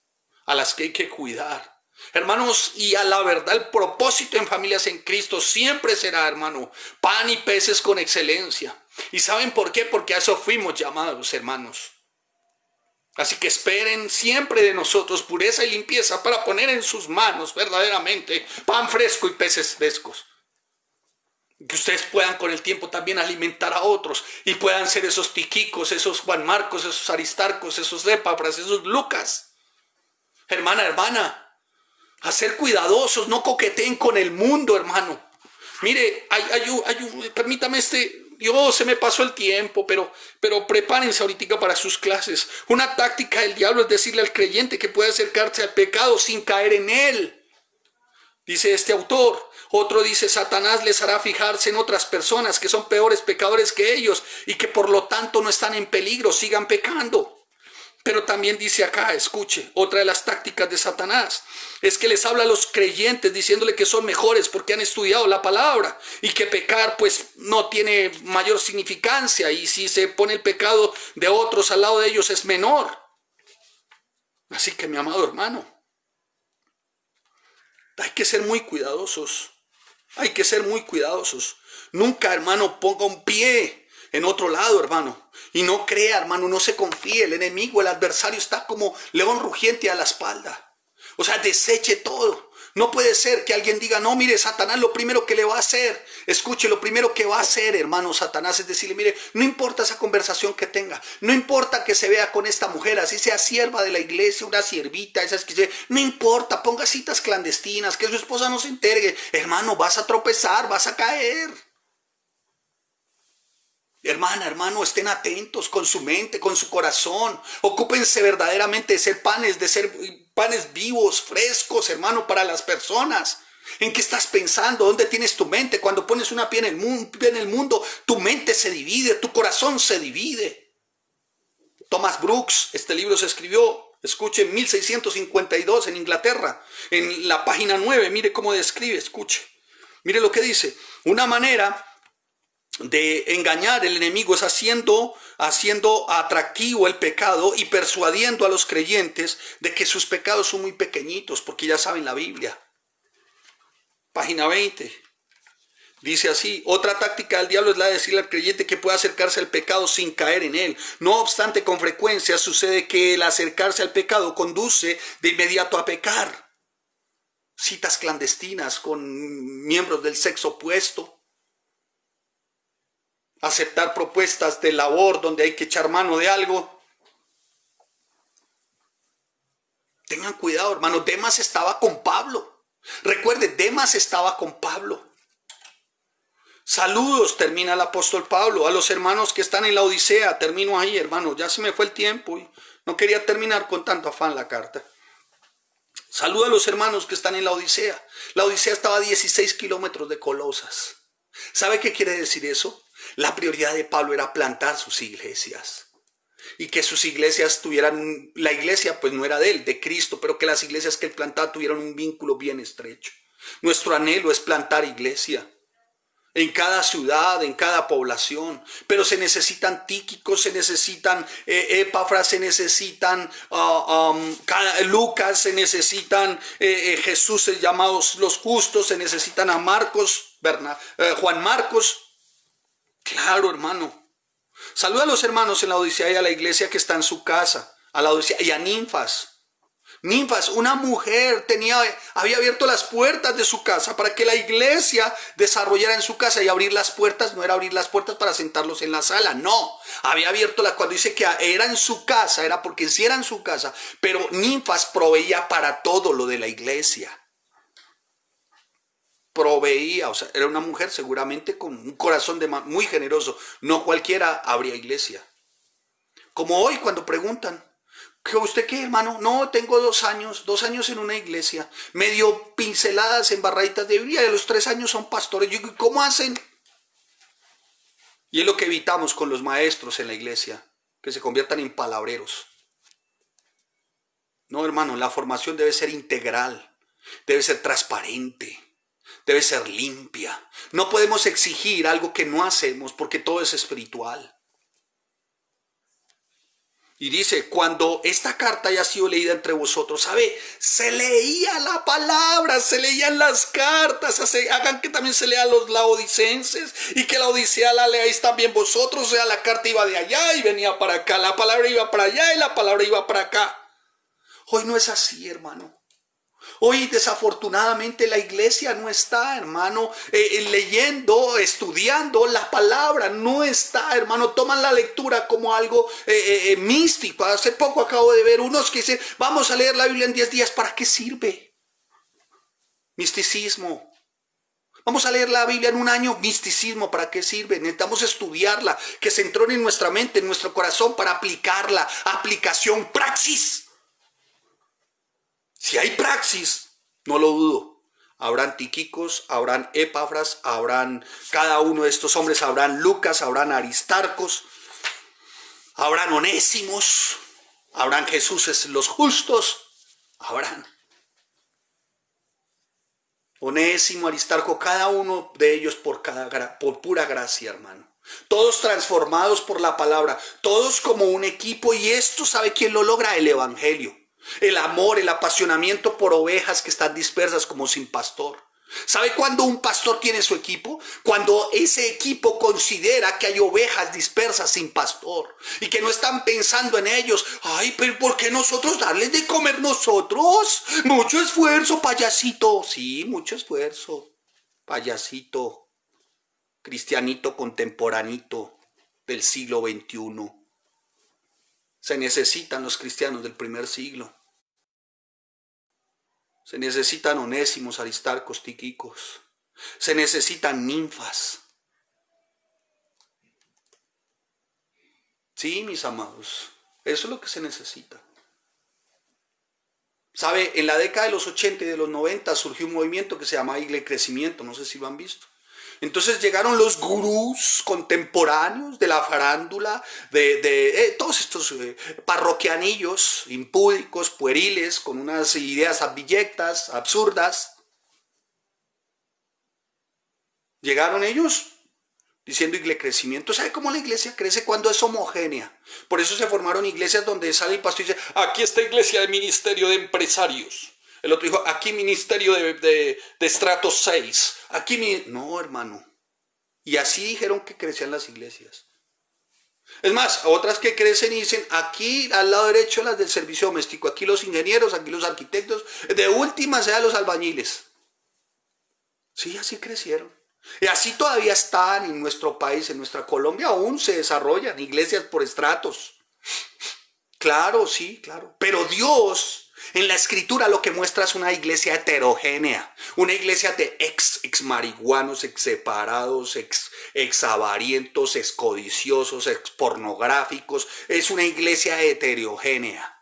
a las que hay que cuidar. Hermanos, y a la verdad el propósito en Familias en Cristo siempre será, hermano, pan y peces con excelencia. ¿Y saben por qué? Porque a eso fuimos llamados, hermanos. Así que esperen siempre de nosotros pureza y limpieza para poner en sus manos verdaderamente pan fresco y peces frescos. Que ustedes puedan con el tiempo también alimentar a otros y puedan ser esos Tiquicos, esos Juan Marcos, esos Aristarcos, esos Epafras, esos Lucas. Hermana, a ser cuidadosos, no coqueteen con el mundo, hermano. Mire, permítame Dios, se me pasó el tiempo, pero prepárense ahorita para sus clases. Una táctica del diablo es decirle al creyente que puede acercarse al pecado sin caer en él. Dice este autor. Otro dice, Satanás les hará fijarse en otras personas que son peores pecadores que ellos y que por lo tanto no están en peligro, sigan pecando. Pero también dice acá, escuche, otra de las tácticas de Satanás es que les habla a los creyentes diciéndole que son mejores porque han estudiado la palabra y que pecar pues no tiene mayor significancia y si se pone el pecado de otros al lado de ellos es menor. Así que mi amado hermano, hay que ser muy cuidadosos, hay que ser muy cuidadosos. Nunca, hermano, ponga un pie en otro lado, hermano. Y no crea, hermano, no se confíe. El enemigo, el adversario está como león rugiente a la espalda. O sea, deseche todo. No puede ser que alguien diga, no, mire, Satanás lo primero que le va a hacer, escuche, lo primero que va a hacer, hermano, Satanás es decirle, mire, no importa esa conversación que tenga, no importa que se vea con esta mujer, así sea sierva de la iglesia, una siervita, esas que se, no importa, ponga citas clandestinas, que su esposa no se entere, hermano, vas a tropezar, vas a caer. Hermano, estén atentos con su mente, con su corazón. Ocúpense verdaderamente de ser panes vivos, frescos, hermano, para las personas. ¿En qué estás pensando? ¿Dónde tienes tu mente? Cuando pones una pie en el mundo, tu mente se divide, tu corazón se divide. Thomas Brooks, este libro se escribió, escuche, en 1652 en Inglaterra, en la página 9, mire cómo describe, escuche. Mire lo que dice, una manera de engañar el enemigo es haciendo atractivo el pecado y persuadiendo a los creyentes de que sus pecados son muy pequeñitos, porque ya saben la Biblia. Página 20. Dice así, otra táctica del diablo es la de decirle al creyente que puede acercarse al pecado sin caer en él. No obstante, con frecuencia sucede que el acercarse al pecado conduce de inmediato a pecar. Citas clandestinas con miembros del sexo opuesto. Aceptar propuestas de labor donde hay que echar mano de algo. Tengan cuidado, hermano. Demas estaba con Pablo. Recuerde, Demas estaba con Pablo. Saludos, termina el apóstol Pablo, a los hermanos que están en la Odisea. Termino ahí, hermano. Ya se me fue el tiempo y no quería terminar con tanto afán la carta. Saluda a los hermanos que están en la Odisea. La Odisea estaba a 16 kilómetros de Colosas. ¿Sabe qué quiere decir eso? La prioridad de Pablo era plantar sus iglesias y que sus iglesias tuvieran, la iglesia pues no era de él, de Cristo, pero que las iglesias que él plantaba tuvieran un vínculo bien estrecho. Nuestro anhelo es plantar iglesia en cada ciudad, en cada población, pero se necesitan Tíquicos, se necesitan Epafras, se necesitan Lucas, se necesitan Jesús llamados los justos, se necesitan a Marcos, Juan Marcos. Claro, hermano. Saluda a los hermanos en la Odisea y a la iglesia que está en su casa, a la Odisea y a Ninfas. Ninfas, una mujer había abierto las puertas de su casa para que la iglesia desarrollara en su casa, y abrir las puertas no era abrir las puertas para sentarlos en la sala, no. Había abierto cuando dice que era en su casa, era porque sí era en su casa, pero Ninfas proveía para todo lo de la iglesia. Proveía, o sea, era una mujer seguramente con un corazón muy generoso. No cualquiera abría iglesia. Como hoy cuando preguntan, ¿usted qué, hermano? No, tengo 2 años en una iglesia, medio pinceladas, embarraditas de Biblia, y a los 3 años son pastores. Yo digo, ¿cómo hacen? Y es lo que evitamos con los maestros en la iglesia, que se conviertan en palabreros. No, hermano, la formación debe ser integral, debe ser transparente, debe ser limpia. No podemos exigir algo que no hacemos porque todo es espiritual. Y dice, cuando esta carta haya sido leída entre vosotros, ¿sabe? Se leía la palabra, se leían las cartas, hagan que también se lean los laodicenses y que la Odisea la leáis también vosotros. O sea, la carta iba de allá y venía para acá, la palabra iba para allá y la palabra iba para acá. Hoy no es así, hermano. Hoy desafortunadamente la iglesia no está, hermano, leyendo, estudiando la palabra, no está, hermano. Toman la lectura como algo místico. Hace poco acabo de ver unos que dicen, vamos a leer la Biblia en 10 días, ¿para qué sirve? Misticismo. Vamos a leer la Biblia en un año, misticismo, ¿para qué sirve? Necesitamos estudiarla, que se entrone en nuestra mente, en nuestro corazón para aplicarla. Aplicación, praxis. Si hay praxis, no lo dudo, habrán Tíquicos, habrán Epafras, habrán cada uno de estos hombres, habrán Lucas, habrán Aristarcos, habrán Onésimos, habrán Jesuses los justos, habrán. Onésimo, Aristarco, cada uno de ellos por pura gracia, hermano. Todos transformados por la palabra, todos como un equipo, y esto, ¿sabe quién lo logra? El Evangelio. El amor, el apasionamiento por ovejas que están dispersas como sin pastor. ¿Sabe cuándo un pastor tiene su equipo? Cuando ese equipo considera que hay ovejas dispersas sin pastor y que no están pensando en ellos. Ay, pero ¿por qué nosotros darles de comer nosotros? Mucho esfuerzo, payasito. Sí, mucho esfuerzo, payasito, cristianito contemporanito del siglo XXI. Se necesitan los cristianos del primer siglo. Se necesitan Onésimos, Aristarcos, Tíquicos. Se necesitan ninfas. Sí, mis amados, eso es lo que se necesita. ¿Sabe? En la década de los 80 y de los 90 surgió un movimiento que se llama Iglesia Crecimiento, no sé si lo han visto. Entonces llegaron los gurús contemporáneos de la farándula, de todos estos parroquianillos, impúdicos, pueriles, con unas ideas abyectas, absurdas. Llegaron ellos diciendo iglesia crecimiento. ¿Sabe cómo la iglesia crece? Cuando es homogénea. Por eso se formaron iglesias donde sale el pastor y dice, aquí está iglesia de ministerio de empresarios. El otro dijo, aquí ministerio de estrato 6. Aquí no, hermano. Y así dijeron que crecían las iglesias. Es más, otras que crecen y dicen, aquí al lado derecho las del servicio doméstico, aquí los ingenieros, aquí los arquitectos, de última sea los albañiles. Sí, así crecieron. Y así todavía están en nuestro país, en nuestra Colombia, aún se desarrollan iglesias por estratos. Claro, sí, claro. Pero Dios, en la escritura lo que muestra es una iglesia heterogénea, una iglesia de ex marihuanos, ex separados, ex avarientos, ex codiciosos, ex pornográficos. Es una iglesia heterogénea,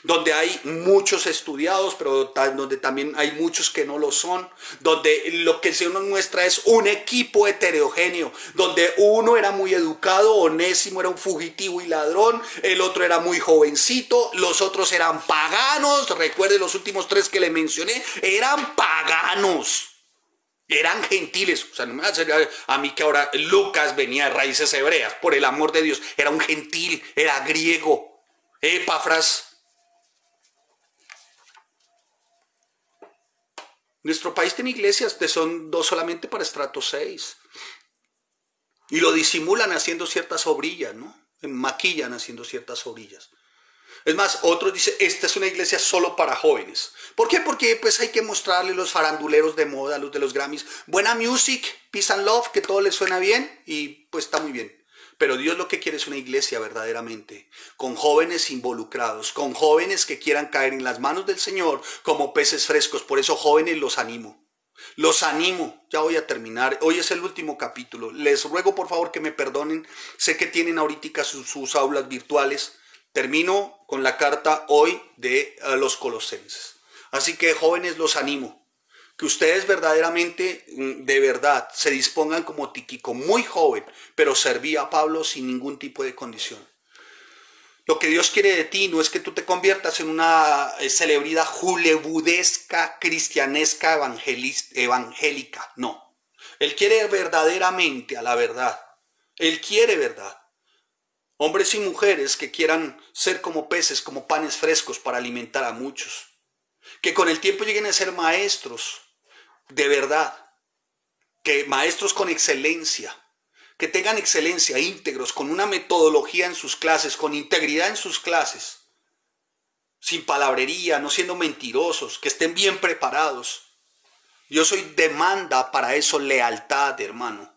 donde hay muchos estudiados, pero donde también hay muchos que no lo son, donde lo que se nos muestra es un equipo heterogéneo, donde uno era muy educado, Onésimo era un fugitivo y ladrón, el otro era muy jovencito, los otros eran paganos, recuerde los últimos 3 que le mencioné, eran paganos. Eran gentiles, o sea, no me va a hacer a mí que ahora Lucas venía de raíces hebreas, por el amor de Dios, era un gentil, era griego. Epafras. Nuestro país tiene iglesias que son 2 solamente para estrato 6. Y lo disimulan haciendo ciertas obrillas, ¿no? Maquillan haciendo ciertas obrillas. Es más, otros dicen, esta es una iglesia solo para jóvenes. ¿Por qué? Porque pues hay que mostrarle los faranduleros de moda, los de los Grammys. Buena music, peace and love, que todo les suena bien y pues está muy bien. Pero Dios lo que quiere es una iglesia verdaderamente, con jóvenes involucrados, con jóvenes que quieran caer en las manos del Señor como peces frescos. Por eso, jóvenes, los animo. Los animo. Ya voy a terminar. Hoy es el último capítulo. Les ruego por favor que me perdonen. Sé que tienen ahorita sus aulas virtuales. Termino con la carta hoy de los Colosenses. Así que, jóvenes, los animo. Que ustedes verdaderamente, de verdad, se dispongan como Tíquico, muy joven, pero servía a Pablo sin ningún tipo de condición. Lo que Dios quiere de ti no es que tú te conviertas en una celebridad hollywoodesca, cristianesca, evangélica. No. Él quiere verdaderamente a la verdad. Él quiere verdad. Hombres y mujeres que quieran ser como peces, como panes frescos para alimentar a muchos. Que con el tiempo lleguen a ser maestros de verdad. Que maestros con excelencia. Que tengan excelencia, íntegros, con una metodología en sus clases, con integridad en sus clases. Sin palabrería, no siendo mentirosos, que estén bien preparados. Yo soy demanda para eso lealtad, hermano.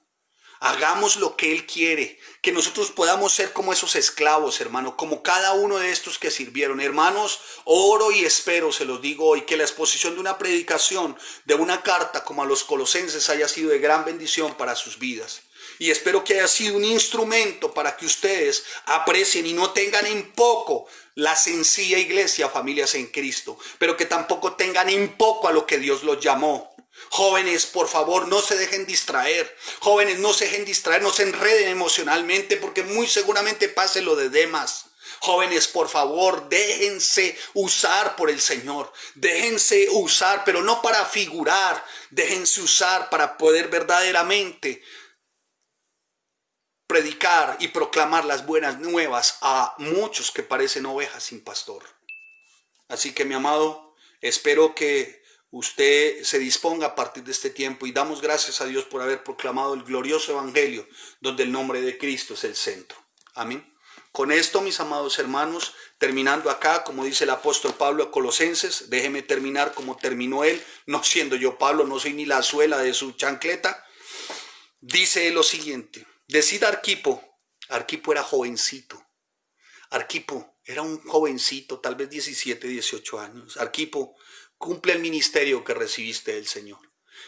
Hagamos lo que Él quiere, que nosotros podamos ser como esos esclavos, hermano, como cada uno de estos que sirvieron. Hermanos, oro y espero, se los digo hoy, que la exposición de una predicación, de una carta como a los Colosenses haya sido de gran bendición para sus vidas. Y espero que haya sido un instrumento para que ustedes aprecien y no tengan en poco la sencilla iglesia, familias en Cristo, pero que tampoco tengan en poco a lo que Dios los llamó. Jóvenes, por favor, no se dejen distraer. Jóvenes, no se dejen distraer, no se enreden emocionalmente porque muy seguramente pase lo de Demas. Jóvenes, por favor, déjense usar por el Señor. Déjense usar, pero no para figurar. Déjense usar para poder verdaderamente predicar y proclamar las buenas nuevas a muchos que parecen ovejas sin pastor. Así que, mi amado, espero que usted se disponga a partir de este tiempo y damos gracias a Dios por haber proclamado el glorioso evangelio donde el nombre de Cristo es el centro. Amén. Con esto, mis amados hermanos, terminando acá, como dice el apóstol Pablo a Colosenses, déjeme terminar como terminó él, no siendo yo Pablo, no soy ni la suela de su chancleta. Dice lo siguiente: decid Arquipo. Arquipo era jovencito. Arquipo era un jovencito, tal vez 17, 18 años. Arquipo, cumple el ministerio que recibiste del Señor.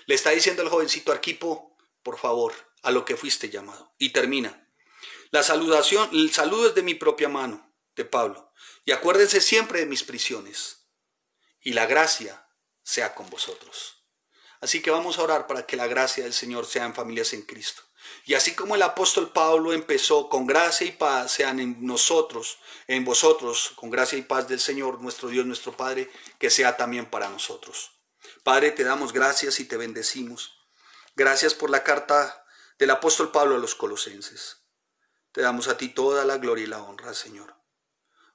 Le está diciendo al jovencito: Arquipo, por favor, a lo que fuiste llamado. Y termina. La saludación, el saludo es de mi propia mano, de Pablo. Y acuérdense siempre de mis prisiones. Y la gracia sea con vosotros. Así que vamos a orar para que la gracia del Señor sea en familias en Cristo. Y así como el apóstol Pablo empezó con gracia y paz, sean en nosotros, en vosotros, con gracia y paz del Señor, nuestro Dios, nuestro Padre, que sea también para nosotros. Padre, te damos gracias y te bendecimos. Gracias por la carta del apóstol Pablo a los Colosenses. Te damos a ti toda la gloria y la honra, Señor.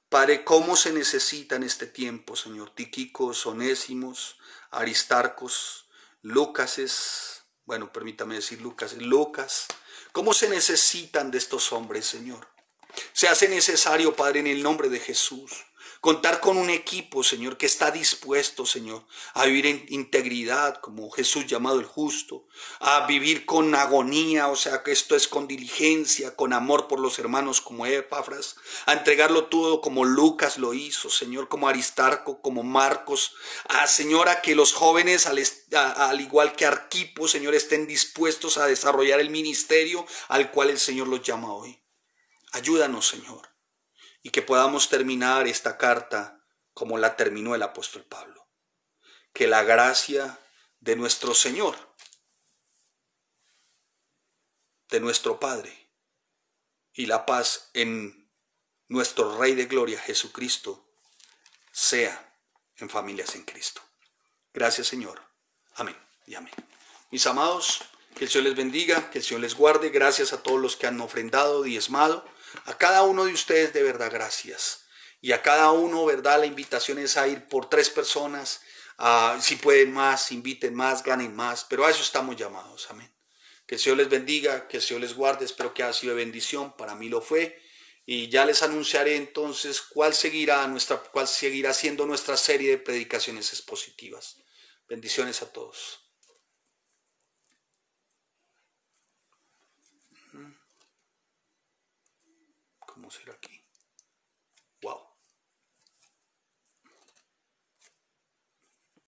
Padre, cómo se necesita en este tiempo, Señor, Tíquicos, Onésimos, Aristarcos, Lucases, bueno, permítame decir Lucas, cómo se necesitan de estos hombres, Señor. Se hace necesario, Padre, en el nombre de Jesús, contar con un equipo, Señor, que está dispuesto, Señor, a vivir en integridad, como Jesús llamado el justo, a vivir con agonía, o sea, que esto es con diligencia, con amor por los hermanos como Epafras, a entregarlo todo como Lucas lo hizo, Señor, como Aristarco, como Marcos, Señor, a que los jóvenes, al igual que Arquipo, Señor, estén dispuestos a desarrollar el ministerio al cual el Señor los llama hoy. Ayúdanos, Señor, y que podamos terminar esta carta como la terminó el apóstol Pablo. Que la gracia de nuestro Señor, de nuestro Padre, y la paz en nuestro Rey de Gloria, Jesucristo, sea en familias en Cristo. Gracias, Señor. Amén y amén. Mis amados, que el Señor les bendiga, que el Señor les guarde. Gracias a todos los que han ofrendado, diezmado. A cada uno de ustedes, de verdad, gracias. Y a cada uno, verdad, la invitación es a ir por 3 personas. Si pueden más, inviten más, ganen más. Pero a eso estamos llamados. Amén. Que el Señor les bendiga, que el Señor les guarde. Espero que haya sido de bendición. Para mí lo fue. Y ya les anunciaré entonces cuál seguirá siendo nuestra serie de predicaciones expositivas. Bendiciones a todos. ¿Cómo será aquí?